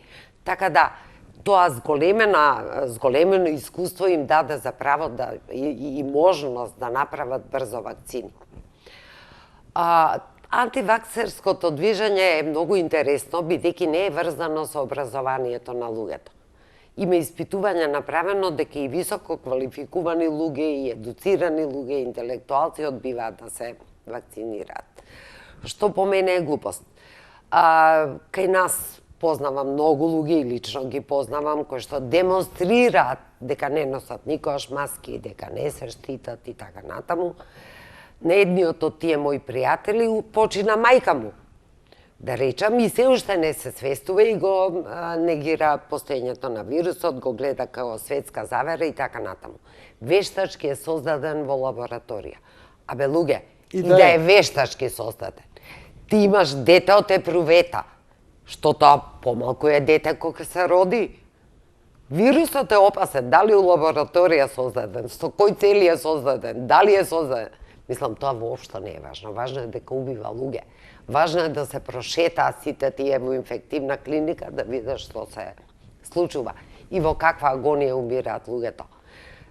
Така да, тоа зголемено искуство им даде за право да и можност да направат брзо вакцини. Антиваксерското движење е многу интересно, бидејќи не е врзано со образованието на луѓето. Има испитување направено дека и високо квалификувани луѓе и едуцирани луѓе, интелектуалци одбиваат да се вакцинираат. Што по мене е глупост. Кај нас познавам многу луѓе и лично ги познавам кои што демонстрираат дека не носат никогаш маски, дека не се штитат и така натаму. На едниот од тие мои пријатели почина мајка му. Да речам, и се уште не се свестува и го негира постоењето на вирусот, го гледа како светска завера и така натаму. Вештачки е создаден во лабораторија. Абе, луѓе, и да е вештачки создаден. Ти имаш дете од епрувета, што тоа помалку е дете кога се роди. Вирусот е опасен, дали у лабораторија создаден, со кој цели е создаден, дали е создаден. Мислам, тоа воопшто не е важно. Важно е дека убива луѓе. Важно е да се прошетаат сите тие во инфективна клиника, да видиш што се случува и во каква агонија умираат луѓето.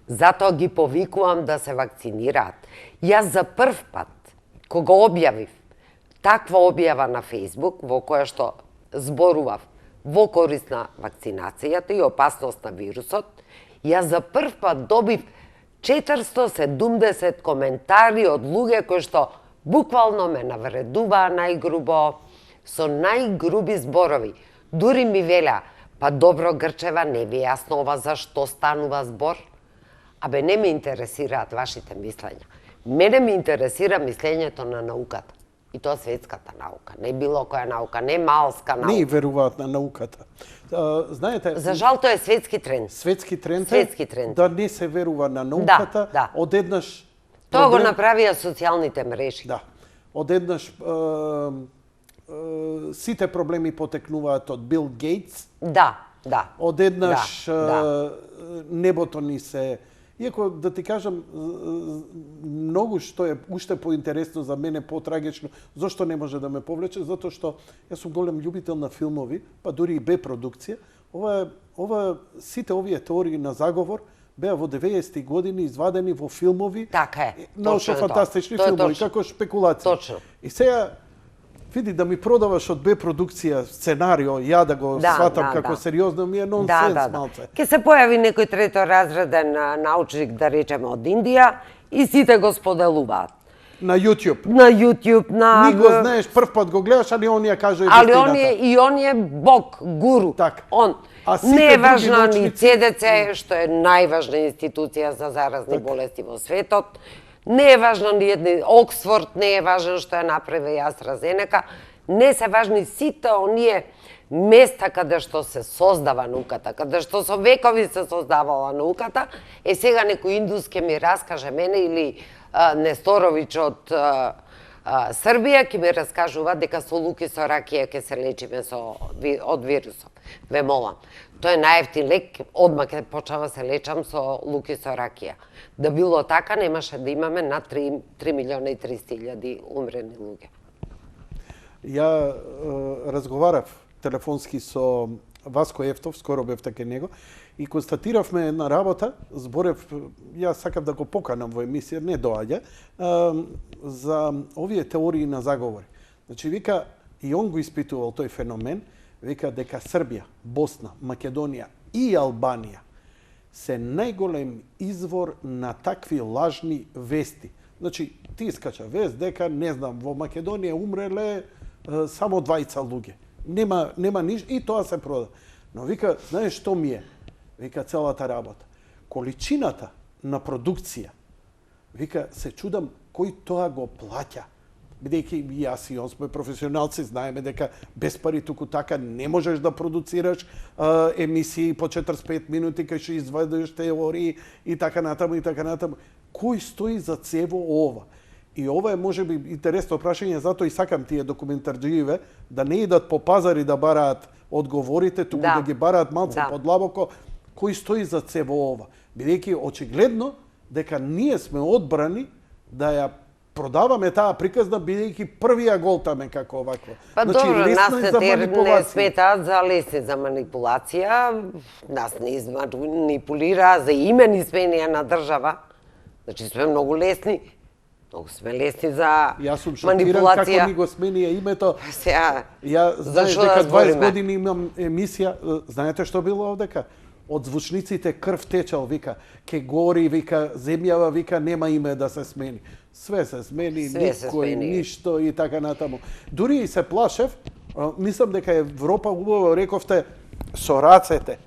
Затоа ги повикувам да се вакцинираат. Јас за прв пат, кога објавив таква објава на Фејсбук, во која што зборував во корист на вакцинацијата и опасност на вирусот, јас за прв пат добив 470 коментари од луѓе кои што буквално ме навредуваа најгрубо, со најгруби зборови. Дури ми велеа, па добро Грчева, не ви е јасно ова за што станува збор? Абе, не ме интересираат вашите мислења. Мене ме интересира мислењето на науката. И тоа светската наука, не било која наука, не малска наука. Не веруваат на науката. Знаете, за жал тоа е светски тренд. Светски тренд Светски тренд. Да не се верува на науката, да. Одеднаш тоа го направија социјалните мрежи. Да. Одеднаш сите проблеми потекнуваат од Бил Гейтс. Да. Одеднаш небото ни се... Иако, да ти кажам, многу што е уште поинтересно за мене, потрагично, зошто не може да ме повлече? Затоа што јас сум голем љубител на филмови, па дури и Б продукција. Сите овие теории на заговор беа во 90-ти години извадени во филмови. Така е. Научно-фантастични филмови, како шпекулација. Точно. И сега, види, да ми продаваш од Б продукција сценарио, ја да го сватам како сериозно, ми е нонсенс малце. Ке се појави некој треторазреден научник, да речеме од Индија, и сите го споделуваат. На YouTube. Ни го знаеш, прв пат го гледаш, али он ја кажа вистината. Али он е бог, гуру. Так. Не е важна ни ЦДЦ, што е најважна институција за заразни болести во светот. Не е важно ни едни Оксфорд, не е важно што е направи AstraZeneca, не се важни сите оние места каде што се создава науката, каде што со векови се создавала науката, сега некој индус ке ми раскаже мене или Несторовиќ од Србија ќе ми раскажува дека со луки со ракија ќе се лечиме од вирусот. Ве молам. Тоа е најевтин лек, одма ќе почнава се лечам со луки со ракија. Да било така, немаше да имаме над 3 милиона и 300 илјади умрени луѓе. Ја разговарав телефонски со Васко Ефтов, скоро бев кај него, и констатиравме една работа, зборев, јас сакав да го поканам во емисија, не доаѓа, за овие теории на заговори. Значи, вика, и он го испитувал тој феномен, вика дека Србија, Босна, Македонија и Албанија се најголем извор на такви лажни вести. Значи, ти искача вест дека, не знам, во Македонија умреле само 20 луѓе. Нема ништо и тоа се прода. Но вика, знаеш што ми е? Вика, целата работа. Количината на продукција. Вика, се чудам кој тоа го плаќа. Бидејќи јас и он сме професионалци, знаеме дека без пари туку така не можеш да продуцираш емисии по 45 минути кај што извадиш теории и така натаму и така натаму. Кој стои за цево ова? И ова е можеби интересно прашање, затоа и сакам тие документарџиеве да не идат по пазари да бараат одговорите, туку да ги бараат малце подлабоко, кој стои за цево ова. Бидејќи очигледно дека ние сме одбрани да ја продаваме таа приказна бидејќи првија гол таме како овакво. Па добро, нас лесно е за не манипулација. сметаат за лесни за манипулација, нас не манипулира за имени сменија на држава. Значи сме многу лесни. Многу сме лесни за Јас сум шокиран манипулација. како ни го сменија името. Сега, Ја знаеш зашо дека да 20 збориме? години имам емисија, знаете што било овдека? Од звучниците крв течал, вика, ке гори, вика, земјава, вика, нема име да се смени. Све се смени, Све се никој, смени. ништо и така натаму. Дури и се плашев, мислам дека Европа убаво рековте со рацете,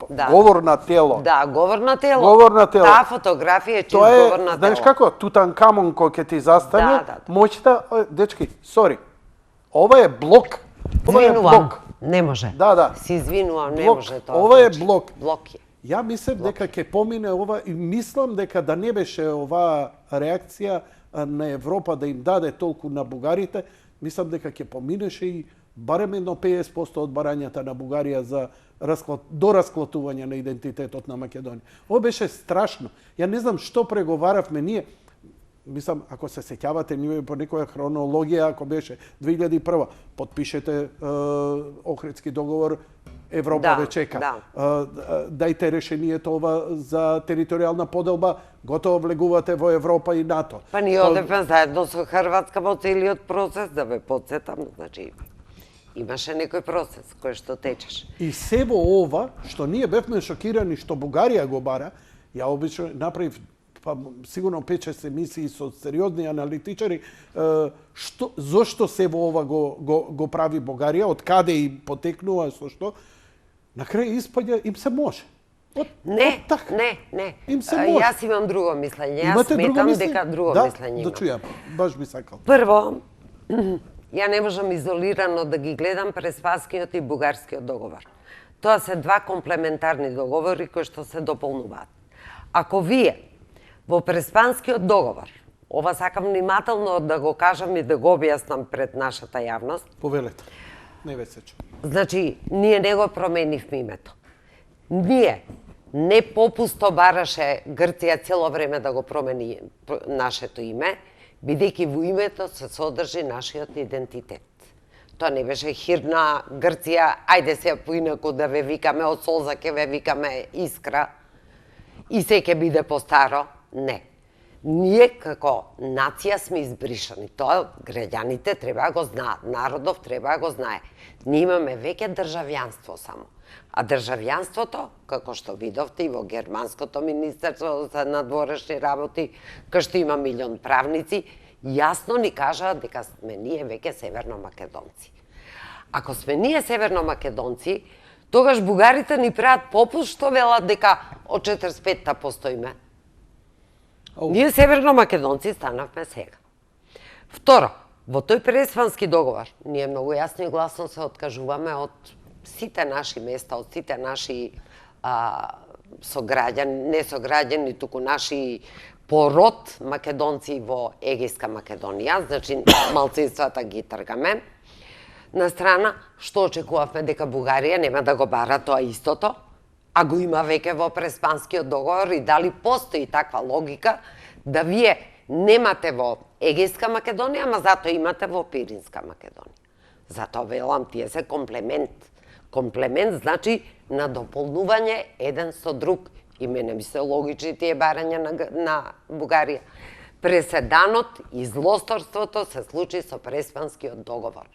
Да. говор на тело. да, говор на тело. Говор на тело. Таа фотографија е чист Тоа говор на е, знаеш тело. како, Тутанкамон кој ќе ти застане, Да. моќта, дечки, сори, ова е блок. Ова е Извинувам, блок. не може. Да. Се извинувам, не Блок. може тоа. Ова е значи. блок. Блок е. Ја мислам дека ќе помине ова и мислам дека да не беше оваа реакција на Европа да им даде толку на бугарите, мислам дека ќе поминеше и барем едно 50% од барањата на Бугарија за до расклатување на идентитетот на Македонија. Ова беше страшно. Ја не знам што преговаравме ние. Мислам, ако се сеќавате, ние по некоја хронологија, ако беше 2001, подпишете Охридски договор, Европа Да, ве чека. да. Дајте решението ова за територијална поделба, готово влегувате во Европа и НАТО. Па ние одевме заедно со Хрватска во целиот процес, да ве подсетам, значи имаше некој процес кој што течеше. И се во ова, што ние бевме шокирани што Бугарија го бара, ја обично направив сигурно 5-6 емисии со сериозни аналитичари, зошто се во ова го прави Бугарија, од каде и потекнува, со што, на крај испаѓа им се може. Така. Не. Им се може. Јас имам друго мислење. Јас Имате друго сметам мислење? дека друго Да, мислење да имам. чујам, баш би сакал. Прво, ја не можам изолирано да ги гледам Преспанскиот и Бугарскиот договор. Тоа се два комплементарни договори кои што се дополнуваат. Ако вие во Преспанскиот договор, ова сакам внимателно да го кажам и да го објаснам пред нашата јавност, Повелете. Не ве сечам. значи, ние не го променивме името. Ние не попусто бараше Грција цело време да го промени нашето име, бидејќи во името се содржи нашиот идентитет. Тоа не беше хирна Грција, ајде се поинаку да ве викаме, од Солза ке ве викаме Искра и се ќе биде постаро. Не. Ние како нација сме избришани. Тоа граѓаните треба да го знаат, народов треба да го знае. Ние имаме веќе државјанство само. А државјанството, како што видовте и во Германското министерство за надворешни работи, кај што има милион правници, јасно ни кажаа дека сме ние веќе северномакедонци. Ако сме ние северномакедонци, тогаш бугарите ни прават попуст што велат дека од 45-та постоиме. Ние северномакедонци станавме сега. Второ, во тој Преспански договор, ние многу јасно и гласно се откажуваме од сите наши места, од сите наши сограѓани, не сограѓани, туку наши по род македонци во Егејска Македонија, значи малцинствата ги тргаме. На страна, што очекувавме дека Бугарија нема да го бара тоа истото, а го има веќе во Преспанскиот договор и дали постои таква логика да вие немате во Егејска Македонија, ама затоа имате во Пиринска Македонија. Затоа велам, тие се комплемент. Комплемент значи на дополнување еден со друг. И мене ми се логични тие барања на Бугарија. Преседанот и злосторството се случи со Преспанскиот договор.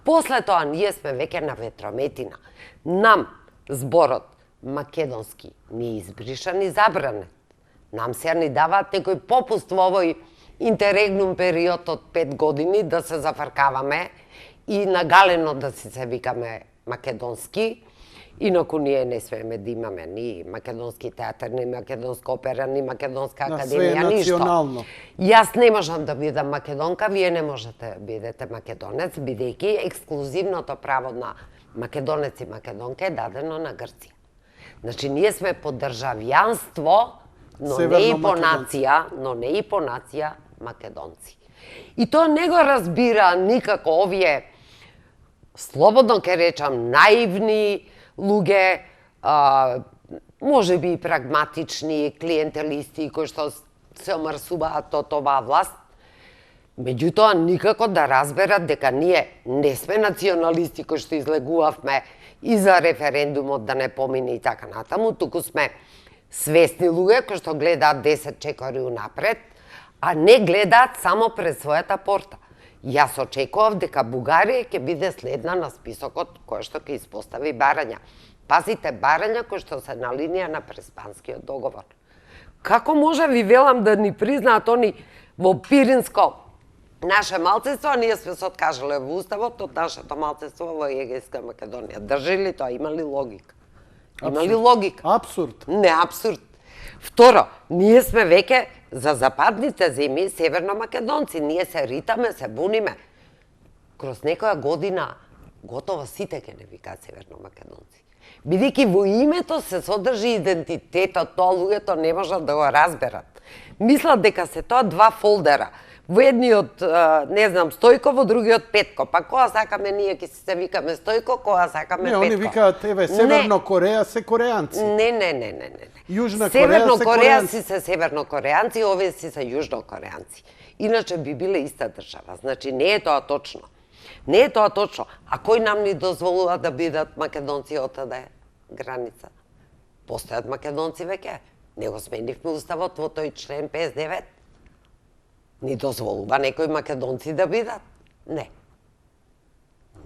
После тоа ние сме веќе на ветрометина. Нам зборот македонски ни е избришан и забранет. Нам се ни даваат некој попуст во овој интеррегнум период од 5 години да се зафркаваме и нагалено да си се викаме македонски. Инаку ние не смееме да имаме ни македонски театар, ни македонска опера, ни македонска академија, ништо. национално. Јас не можам да бидам македонка, вие не можете да бидете македонец, бидејќи ексклузивното право на македонец и македонка е дадено на Грција. Значи, ние сме по државјанство, но не и по нација, македонци. И тоа не го разбира никако овие, слободно ке речам, наивни луѓе, може би и прагматични, клиентелисти, кои што се омрсуваат од оваа власт, Меѓутоа, никако да разберат дека ние не сме националисти кои што излегувавме и за референдумот да не помине и така натаму, туку сме свесни луѓе кои што гледаат 10 чекори унапред, а не гледаат само пред својата порта. Јас очекував дека Бугарија ќе биде следна на списокот кој што ќе испостави Барања. Пазите, Барања кој што се на линија на Преспанскиот договор. Како може, ви велам, да ни признаат они во Пиринско наше малцинство, а ние сме се откажале во Уставот од нашето малцинство во Егејска Македонија. Држи ли тоа? Има ли логика? Има ли логика? Абсурд. Не, абсурд. Второ, ние сме веќе за западните земји северно-македонци. Ние се ритаме, се буниме. Кроз некоја година готово сите ќе не викаат северно-македонци. Бидејќи во името се содржи идентитетот, тоа луѓето не можат да го разберат. Мислат дека се тоа два фолдера. Во едниот, не знам, Стојко, во другиот Петко. Па кога сакаме ние ќе се викаме Стојко, кога сакаме Не, Петко. они викаат, еве, Северно Кореја се кореанци. Не. Јужна Кореја Северно се Корејанци кореанци. се севернокореанци, овие си се јужнокореанци. Иначе би биле иста држава. Значи, не е тоа точно. Не е тоа точно. А кој нам ни дозволува да бидат македонци отаде граница? Постојат македонци веќе. Не го сменивме уставот во тој член 59. Ни дозволува некои македонци да бидат? Не.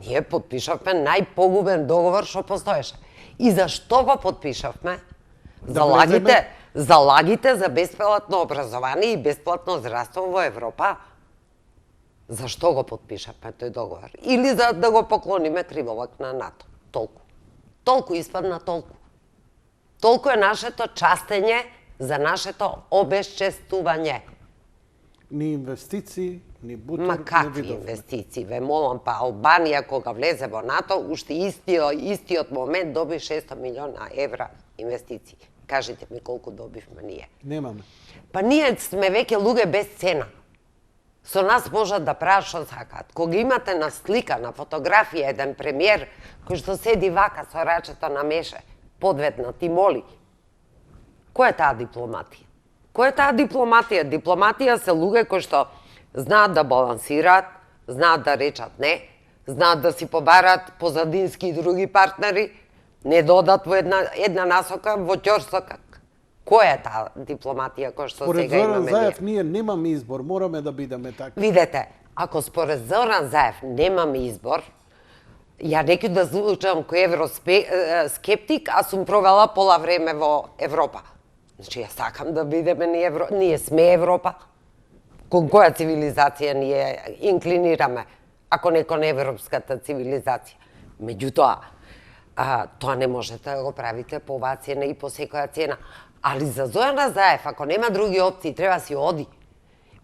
Ние подпишавме најпогубен договор што постоеше. И зашто го подпишавме? Залагите за бесплатно образование и бесплатно здравство во Европа. Зашто го подпишавме тој договор? Или за да го поклониме криволак на НАТО? Толку. Толку испадна толку. Толку е нашето частење за нашето обесчестување. Ни инвестиции, ни бутор, Ма не какви видовме. инвестиции? Ве молам, па Албанија кога влезе во НАТО, уште истиот момент доби 600 милиона евра инвестиции. Кажете ми колку добивме ние. Немаме. Па ние сме веќе луѓе без цена. Со нас можат да прават што сакаат. Кога имате на слика, на фотографија еден премиер кој што седи вака со рачето на меше, подветнат и моли. Која е таа дипломатија? Која е таа дипломатија? Дипломатија се луѓе кои што знаат да балансираат, знаат да речат не, знаат да си побараат позадински и други партнери, не додат во една насока, во ќорсока. Која е таа дипломатија која што Според сега Зоран имаме Заев, ние? ние немаме избор, мораме да бидеме така. Видете, ако според Зоран Заев немаме избор, ја неќу да звучам кој евроскептик, а сум провела пола време во Европа. Значи, ја сакам да бидеме ние сме Европа. Кон која цивилизација ние инклинираме, ако не кон европската цивилизација. Меѓутоа, тоа не можете да го правите по оваа цена и по секоја цена. Али за Зоран Заев, ако нема други опции, треба си оди.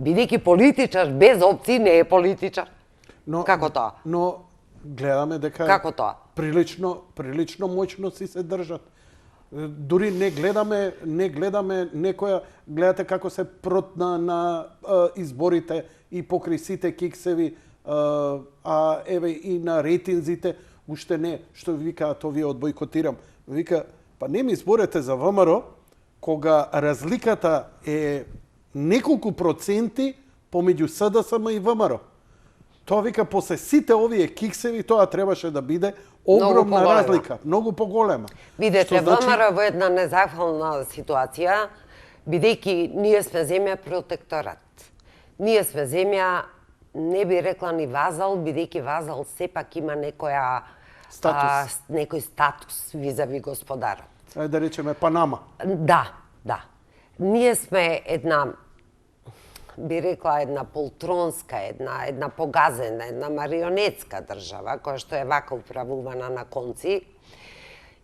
Бидејќи политичар без опции не е политичар. Како тоа? Но гледаме дека Како тоа? прилично моćно си се држат. Дури не гледаме некоја, гледате како се протна на изборите и покри сите киксеви, а еве и на рейтинзите, уште не, што викаат овие од бойкотирам. Вика, па не ми изборете за ВМРО, кога разликата е неколку проценти помеѓу СДСМ и ВМРО. Тоа вика, после сите овие киксеви, тоа требаше да биде огромна разлика, многу поголема. Видете, значи... ВМРО во една незахвална ситуација, бидејќи ние сме земја протекторат. Ние сме земја, не би рекла ни вазал, бидејќи вазал сепак има некој статус визави господарот. Ајде да речеме Панама. Да. Ние сме една, би рекла, една полтронска, една погазена, една марионетска држава, која што е вака управувана на конци.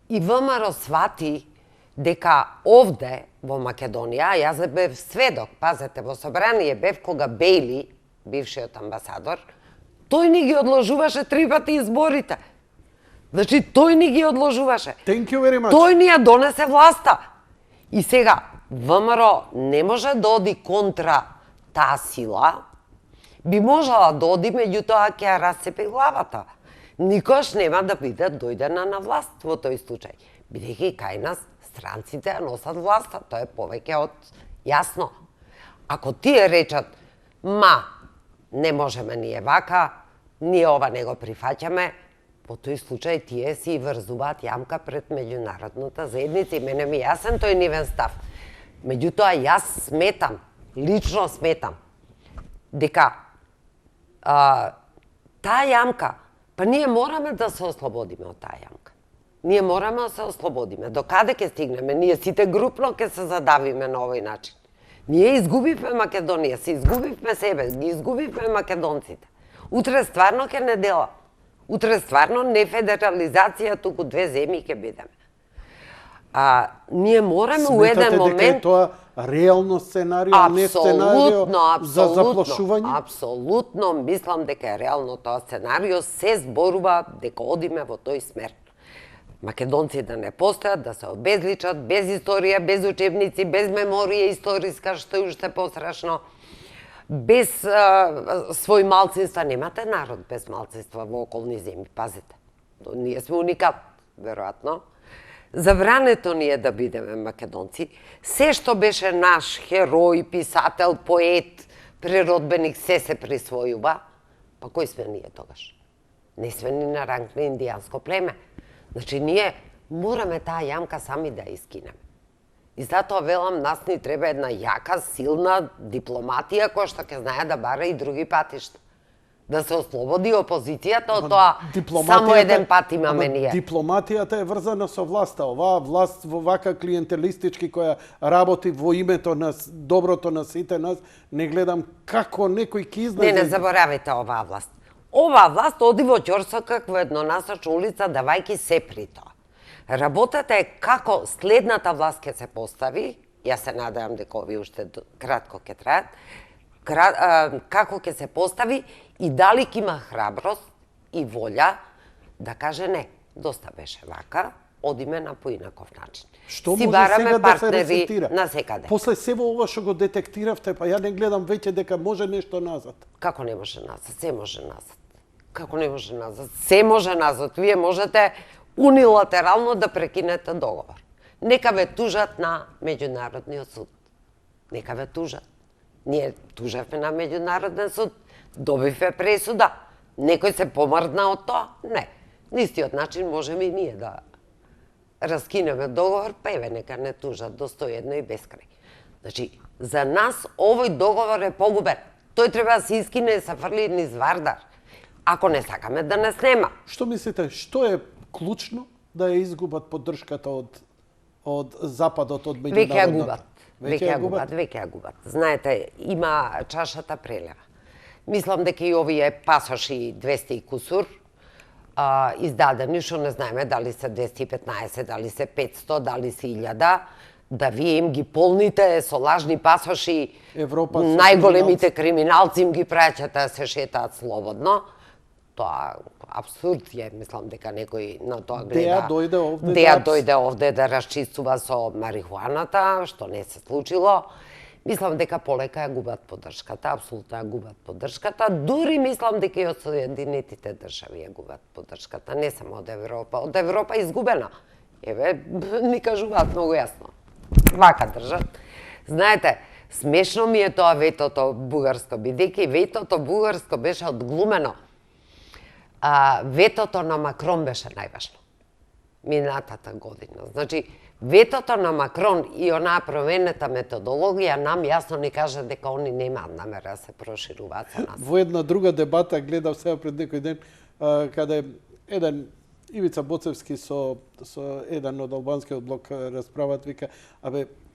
И ВМРО свати дека овде, во Македонија, јас бев сведок, пазете, во собрание бев кога Бејли, бившиот амбасадор, тој ни ги одложуваше 3 пати изборите. Значи, тој ни ги одложуваше. Thank you very much. Тој ни ја донесе власта. И сега, ВМРО не може да оди контра таа сила, би можела да оди, меѓутоа ќе ја расцепи главата. Никош нема да биде дојдена на власт во тој случај. Бидејќи кај нас странците ја носат власта, тоа е повеќе од јасно. Ако тие речат, не можеме ние вака, ние ова не го прифаќаме, во тој случај тие си врзуваат јамка пред меѓународната заедница и мене ми јасен тој нивен став. Меѓутоа, јас сметам, лично сметам, дека таа јамка, па ние мораме да се ослободиме од таа јамка. Ние мораме да се ослободиме. До каде ќе стигнеме? Ние сите групно ќе се задавиме на овој начин. Ние изгубивме Македонија, се изгубивме себе, ги изгубивме македонците. Утре стварно ќе не дела. Утре стварно не федерализација, туку две земји ќе бидеме. Ние мораме у еден момент... Сметате дека е тоа реално сценарио, не сценарио за заплашување? Апсолутно мислам дека е реално тоа сценарио, се зборува дека одиме во тој смер. Македонци да не постојат, да се обезличат, без историја, без учебници, без меморија историска, што е уште пострашно, без свој малцинства. Немате народ без малцинства во околни земји, пазите. Ние сме уникат, веројатно. Забрането ни е да бидеме македонци. Се што беше наш херој, писател, поет, природбеник, се присвојува. Па кој сме ние тогаш? Не сме ни на ранг на индијанско племе. Значи, ние мораме таа јамка сами да ја искинеме. И затоа велам, нас ни треба една јака, силна дипломатија која што ќе знае да бара и други патишта. Да се ослободи опозицијата од тоа само еден пат имаме ние. Дипломатијата е врзана со власта. Оваа власт во вака клиентелистички која работи во името на доброто на сите нас, не гледам како некој ќе излезе. Не заборавете оваа власт. Оваа власт оди во ќорсокак во еднонасочна улица давајки се при тоа. Работата е како следната власт ќе се постави, јас се надевам дека овие уште кратко ќе траат, како ќе се постави и дали ќе има храброст и волја да каже не, доста беше вака, одиме на поинаков начин. Што си може бараме сега да се партнери ресетира? на секаде. После сево ова што го детектиравте, па ја не гледам веќе дека може нешто назад. Како не може назад? Се може назад. Како не може назад? Се може назад. Вие можете унилатерално да прекинете договор. Нека ве тужат на Меѓународниот суд. Нека ве тужат. Ние тужавме на Меѓународен суд, добивме пресуда. Некој се помрдна од тоа? Не. На истиот начин можеме и ние да раскинеме договор, па еве нека не тужат до 101 и бескрај. Значи, за нас овој договор е погубен. Тој треба да се искине и се фрли низ Вардар. Ако не сакаме да не снема. Што мислите, што е клучно да ја изгубат поддршката од Западот, од меѓународната? Веќе ја губат. Знаете, има чашата прелева. Мислам дека и овие пасоши 200 и кусур издадени, што не знаеме дали се 215, дали се 500, дали се 1000, да вие им ги полните со лажни пасоши, Европа, најголемите криминалци им ги праќате да се шетаат слободно. Тоа абсурд е, мислам дека некој на тоа гледа. Деја дојде овде да расчистува со марихуаната, што не се случило. Мислам дека полека ја губат поддршката, апсолутно ја губат поддршката. Дури мислам дека и од Соединетите држави ја губат поддршката, не само од Европа. Од Европа е изгубена. Еве, ни кажуваат многу јасно. Вака држат. Знаете, смешно ми е тоа ветото бугарско, бидејќи ветото бугарско беше одглумено. Ветото на Макрон беше најважно. Минатата година. Значи, ветото на Макрон и онаа променета методологија нам јасно ни кажа дека они немаат намера да се прошируваат со нас. Во една друга дебата гледав сега пред некој ден, каде еден Ивица Боцевски со еден од албанскиот блок расправат, вика,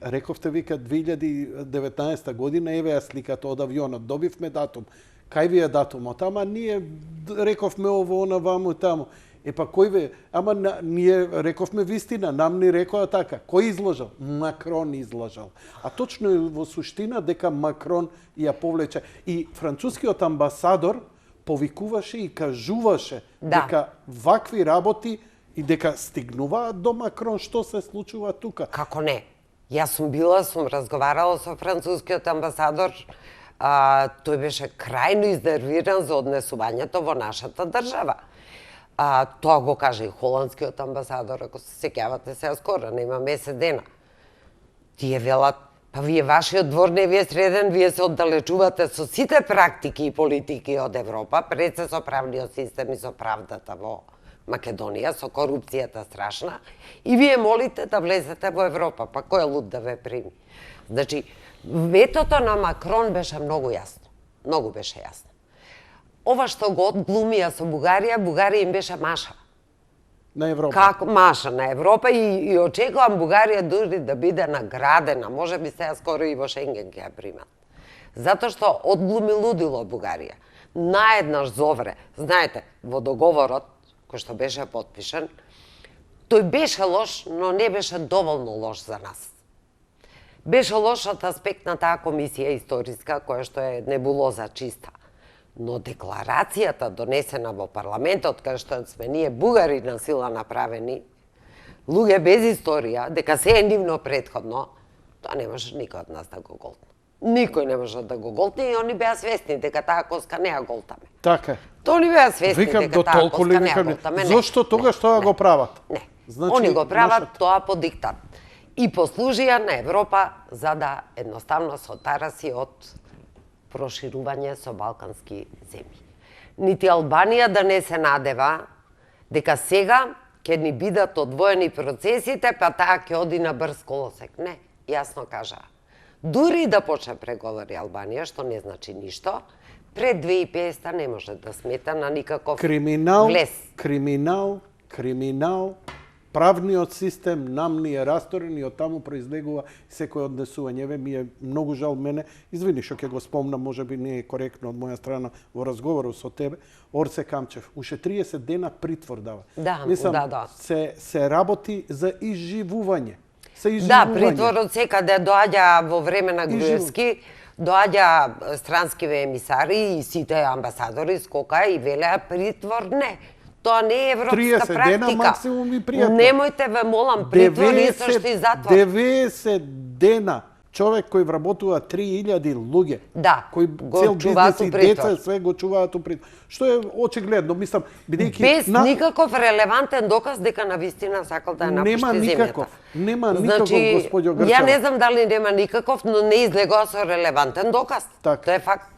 рековте, вика, 2019 година, еве ја сликата од авионот, добивме датум. Кај ви е датумот? Ама ние рековме ово, она, ваму и таму. Па кој ве? Ама ние рековме вистина, нам ни рекоа така. Кој изложил? Макрон изложил. А точно е во суштина дека Макрон ја повлече. И францускиот амбасадор повикуваше и кажуваше дека вакви работи и дека стигнуваат до Макрон, што се случува тука. Како не? Јас сум разговарала со францускиот амбасадор. Тој беше крајно изнервиран за однесувањето во нашата држава. Тоа го каже и холандскиот амбасадор, ако се сеќавате сега скоро, нема месец дена. Тие велат, Па вие вашиот двор не ви е среден, вие се оддалечувате со сите практики и политики од Европа, пред се со правниот систем и со правдата во Македонија, со корупцијата страшна, и вие молите да влезете во Европа, па кој е луд да ве прими? Значи, ветото на Макрон беше многу јасно, многу беше јасно. Ова што го одглумија со Бугарија, Бугарија им беше маша. На Европа. Како маша на Европа и очекувам Бугарија дури да биде наградена, може би сега скоро и во Шенген ќе ја примат. Затоа што одглуми лудило Бугарија. Наеднаш зовре, знаете, во договорот кој што беше потпишан, тој беше лош, но не беше доволно лош за нас. Беше лош од аспект на таа комисија историска, која што е небулоза чиста. Но декларацијата донесена во парламентот, кај што сме ние бугари на сила направени, луѓе без историја, дека се е нивно претходно, тоа не може никој од нас да го голтне. Никој не може да го голтне и они беа свесни дека таа коска не ја голтаме. Така е. Тоа они беа свесни Викам дека до таа толку ли коска не ја викам, голтаме. зошто тогаш тоа го прават? Не. Значи, Они го прават нашата- тоа по диктат. И послужија на Европа за да едноставно се отараси од проширување со балкански земји. Нити Албанија да не се надева дека сега ќе ни бидат одвоени процесите, па таа ќе оди на брз колосек. Не, јасно кажаа. Дури да почне преговори Албанија, што не значи ништо, пред 2050 не може да смета на никаков Криминал, влез. криминал, правниот систем нам ни е расторен и од таму произлегува секој однесување. Еве ми е многу жал мене, извини што ќе го спомнам, можеби не е коректно од моја страна во разговорот со тебе, Орсе Камчев, уште 30 дена притвор дава. Да, Мислам, да. се работи за изживување. Да, притворот секаде доаѓа во време на Груевски, доаѓа странскиве емисари и сите амбасадори скока и велеа притвор не. Тоа не е европска 30 практика. дена максимум и пријатно. Немојте ве молам, притвор исто што и затвор. 90 дена човек кој вработува 3000 луѓе, Да, кои го цел чуваат бизнес и у притвор. деца све го чуваат у притвор. Што е очигледно, мислам, бидејќи Без никаков релевантен доказ дека на вистина сакал да ја напушти нема земјата. никаков, нема никаков, Значи, господјо Грчева. ја не знам дали нема никаков, но не излегува со релевантен доказ. Така. Тоа е факт.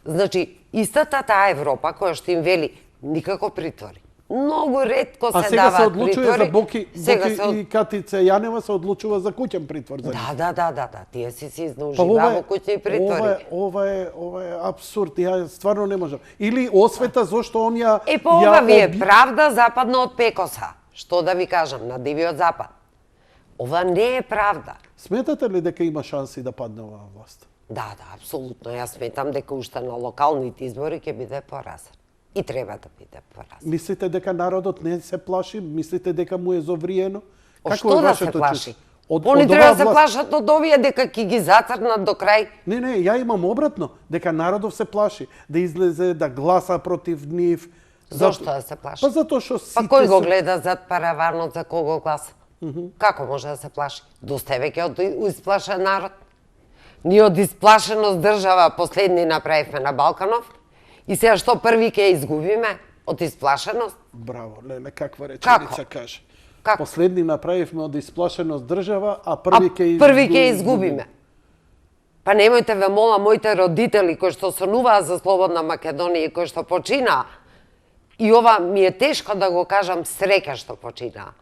Значи, истата таа Европа која што им вели никако притвори. Многу ретко А се сега се даваат одлучува притвори. за Боки Сега се од- и Катица Јанева се одлучува за куќен притвор за нив. Да, тие си се Па изнауживаа во куќни притвори. ова е абсурд, ја стварно не можам. Или освета зошто он ја Па ова ви е оби- правда западно од Пекоса. Што да ви кажам, на дивиот запад. Ова не е правда. Сметате ли дека има шанси да падне оваа власт? Да, апсолутно. Јас сметам дека уште на локалните избори ќе биде поразен. И треба да биде поразен. Мислите дека народот не се плаши? Мислите дека му е зовриено? Што да се плаши? чувство? Од Они треба оваа да се власт? плашат од овие дека ќе ги зацрнат до крај. Не, ја имам обратно, дека народов се плаши да излезе, да гласа против нив. Зошто да се плаши? Па затоа што Па сите кој го се- гледа зад параванот за кого гласа? Како може да се плаши? Доставеќе од исплашен народ. Ние од исплашеност држава последни направивме на Балканов и сега што први ќе изгубиме од исплашеност? Браво, леле, каква реченица каже. Како? Последни направивме од исплашеност држава, а први ќе први ќе изгубиме. Па немојте ве мола моите родители кои што сонуваа за слободна Македонија и кои што починаа. И ова ми е тешко да го кажам среќа што починаа.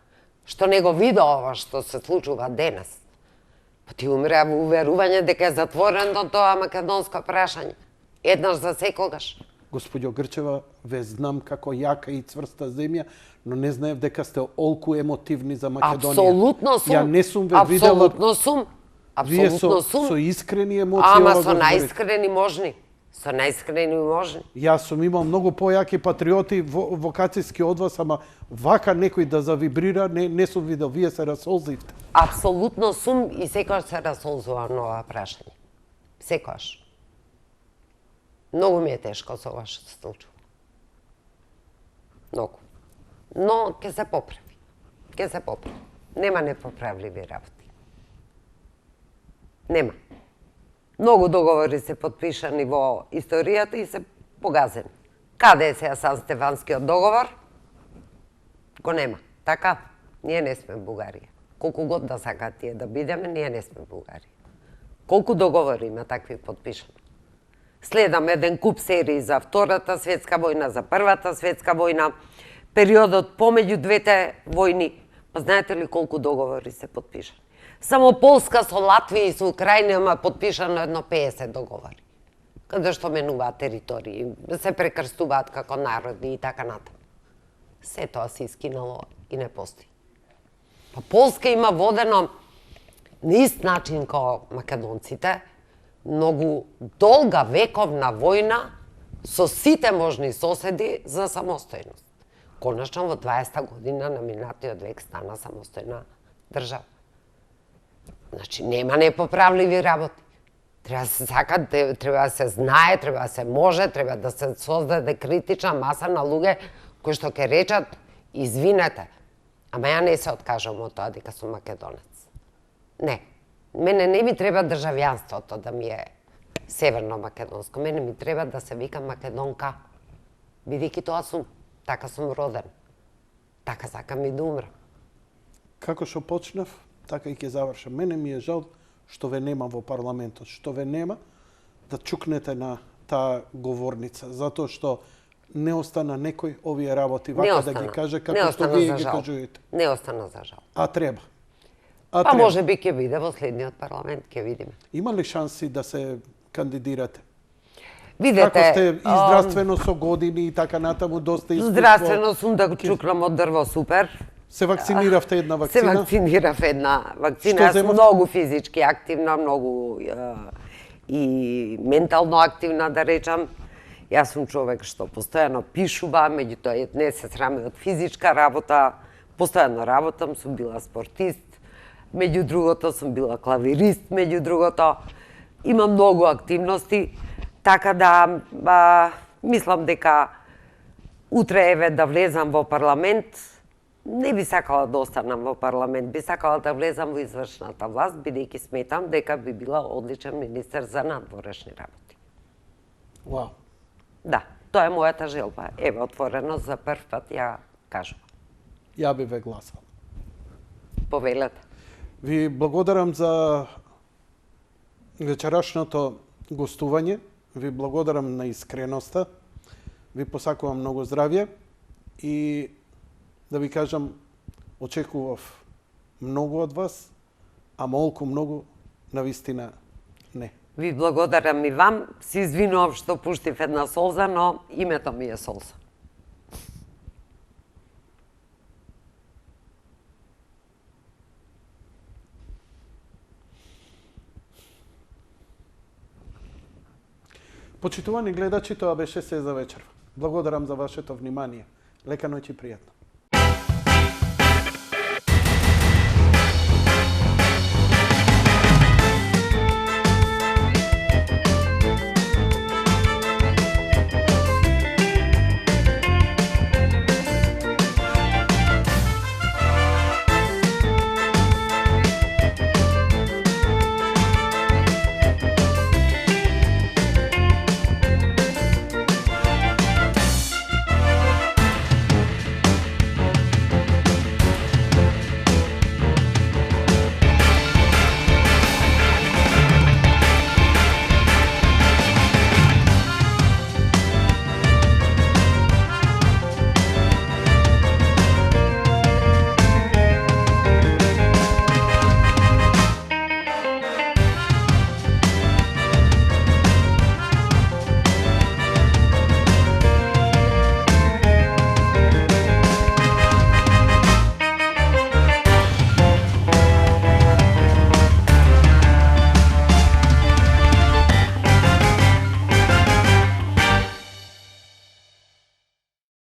Што не го вида ова што се случува денес. Па ти умреа во уверување дека е затворено тоа македонско прашање. Еднаш за секогаш. Господјо Грчева, ве знам како јака и цврста земја, но не знаев дека сте олку емотивни за Македонија. Апсолутно сум. Ја не сум ве видела. Апсолутно сум. Вие Апсолутно сум. со искрени емоции Ама ова со го зборите. најискрени можни. Со најискрени можни. Јас сум имал многу појаки патриоти вокацијски од вас, ама вака некој да завибрира, не сум видел. Вие се расолзивте. Апсолутно сум и секогаш се расолзувам на ова прашање. Секогаш. Многу ми е тешко со ова што се случува. Многу. Но ќе се поправи. Ќе се поправи. Нема непоправливи работи. Нема. Многу договори се подпишани во историјата и се погазени. Каде е сега Сан Стефанскиот договор? Го нема. Така? Ние не сме Бугарија. Колку год да сакаат тие да бидеме, ние не сме Бугарија. Колку договори има такви подпишани? Следам еден куп серии за Втората светска војна, за Првата светска војна, периодот помеѓу двете војни. Па знаете ли колку договори се подпишани? Само Полска со Латвија и со Украина има подпишано едно 50 договори. Каде што менуваат територии, се прекрстуваат како народи и така натаму. Се тоа се искинало и не постои. Па Полска има водено на ист начин како македонците, многу долга вековна војна со сите можни соседи за самостојност. Конечно во 20-та година на минатиот век стана самостојна држава. Значи нема непоправливи работи. Треба да се сака, треба да се знае, треба да се може, треба да се создаде критична маса на луѓе кои што ќе речат извинете, ама ја не се откажам од тоа дека сум македонец. Не. Мене не ми треба државјанството да ми е северно македонско. Мене ми треба да се викам македонка. Бидејќи тоа сум. Така сум роден. Така сакам и да умрам. Како што почнав, така и ќе завршам. Мене ми е жал што ве нема во парламентот, што ве нема да чукнете на таа говорница, затоа што не остана некој овие работи вака да ги каже како што вие ги кажувате. Не остана за жал. А треба. Па може би ќе биде во следниот парламент, ќе видиме. Има ли шанси да се кандидирате? Видете, како сте и здравствено со години и така натаму доста искуство? Здравствено сум да го чукнам од дрво супер. Се вакциниравте една вакцина? Се вакцинирав една вакцина. Јас сум многу физички активна, многу и ментално активна, да речам. Јас сум човек што постојано пишува, меѓутоа не се срами од физичка работа. Постојано работам, сум била спортист, меѓу другото сум била клавирист, меѓу другото. Имам многу активности, така да мислам дека утре еве да влезам во парламент. Не би сакала да останам во парламент, би сакала да влезам во извршната власт, бидејќи сметам дека би била одличен министер за надворешни работи. Вау. Да, тоа е мојата желба. Еве, отворено за прв пат ја кажувам. Ја би ве гласал. Повелете. Ви благодарам за вечерашното гостување. Ви благодарам на искреноста. Ви посакувам многу здравје и да ви кажам, очекував многу од вас, а молку многу навистина не. Ви благодарам и вам. Се извинувам што пуштив една солза, но името ми е солза. Почитувани гледачи, тоа беше се за вечер. Благодарам за вашето внимание. Лека ноќ и пријатно.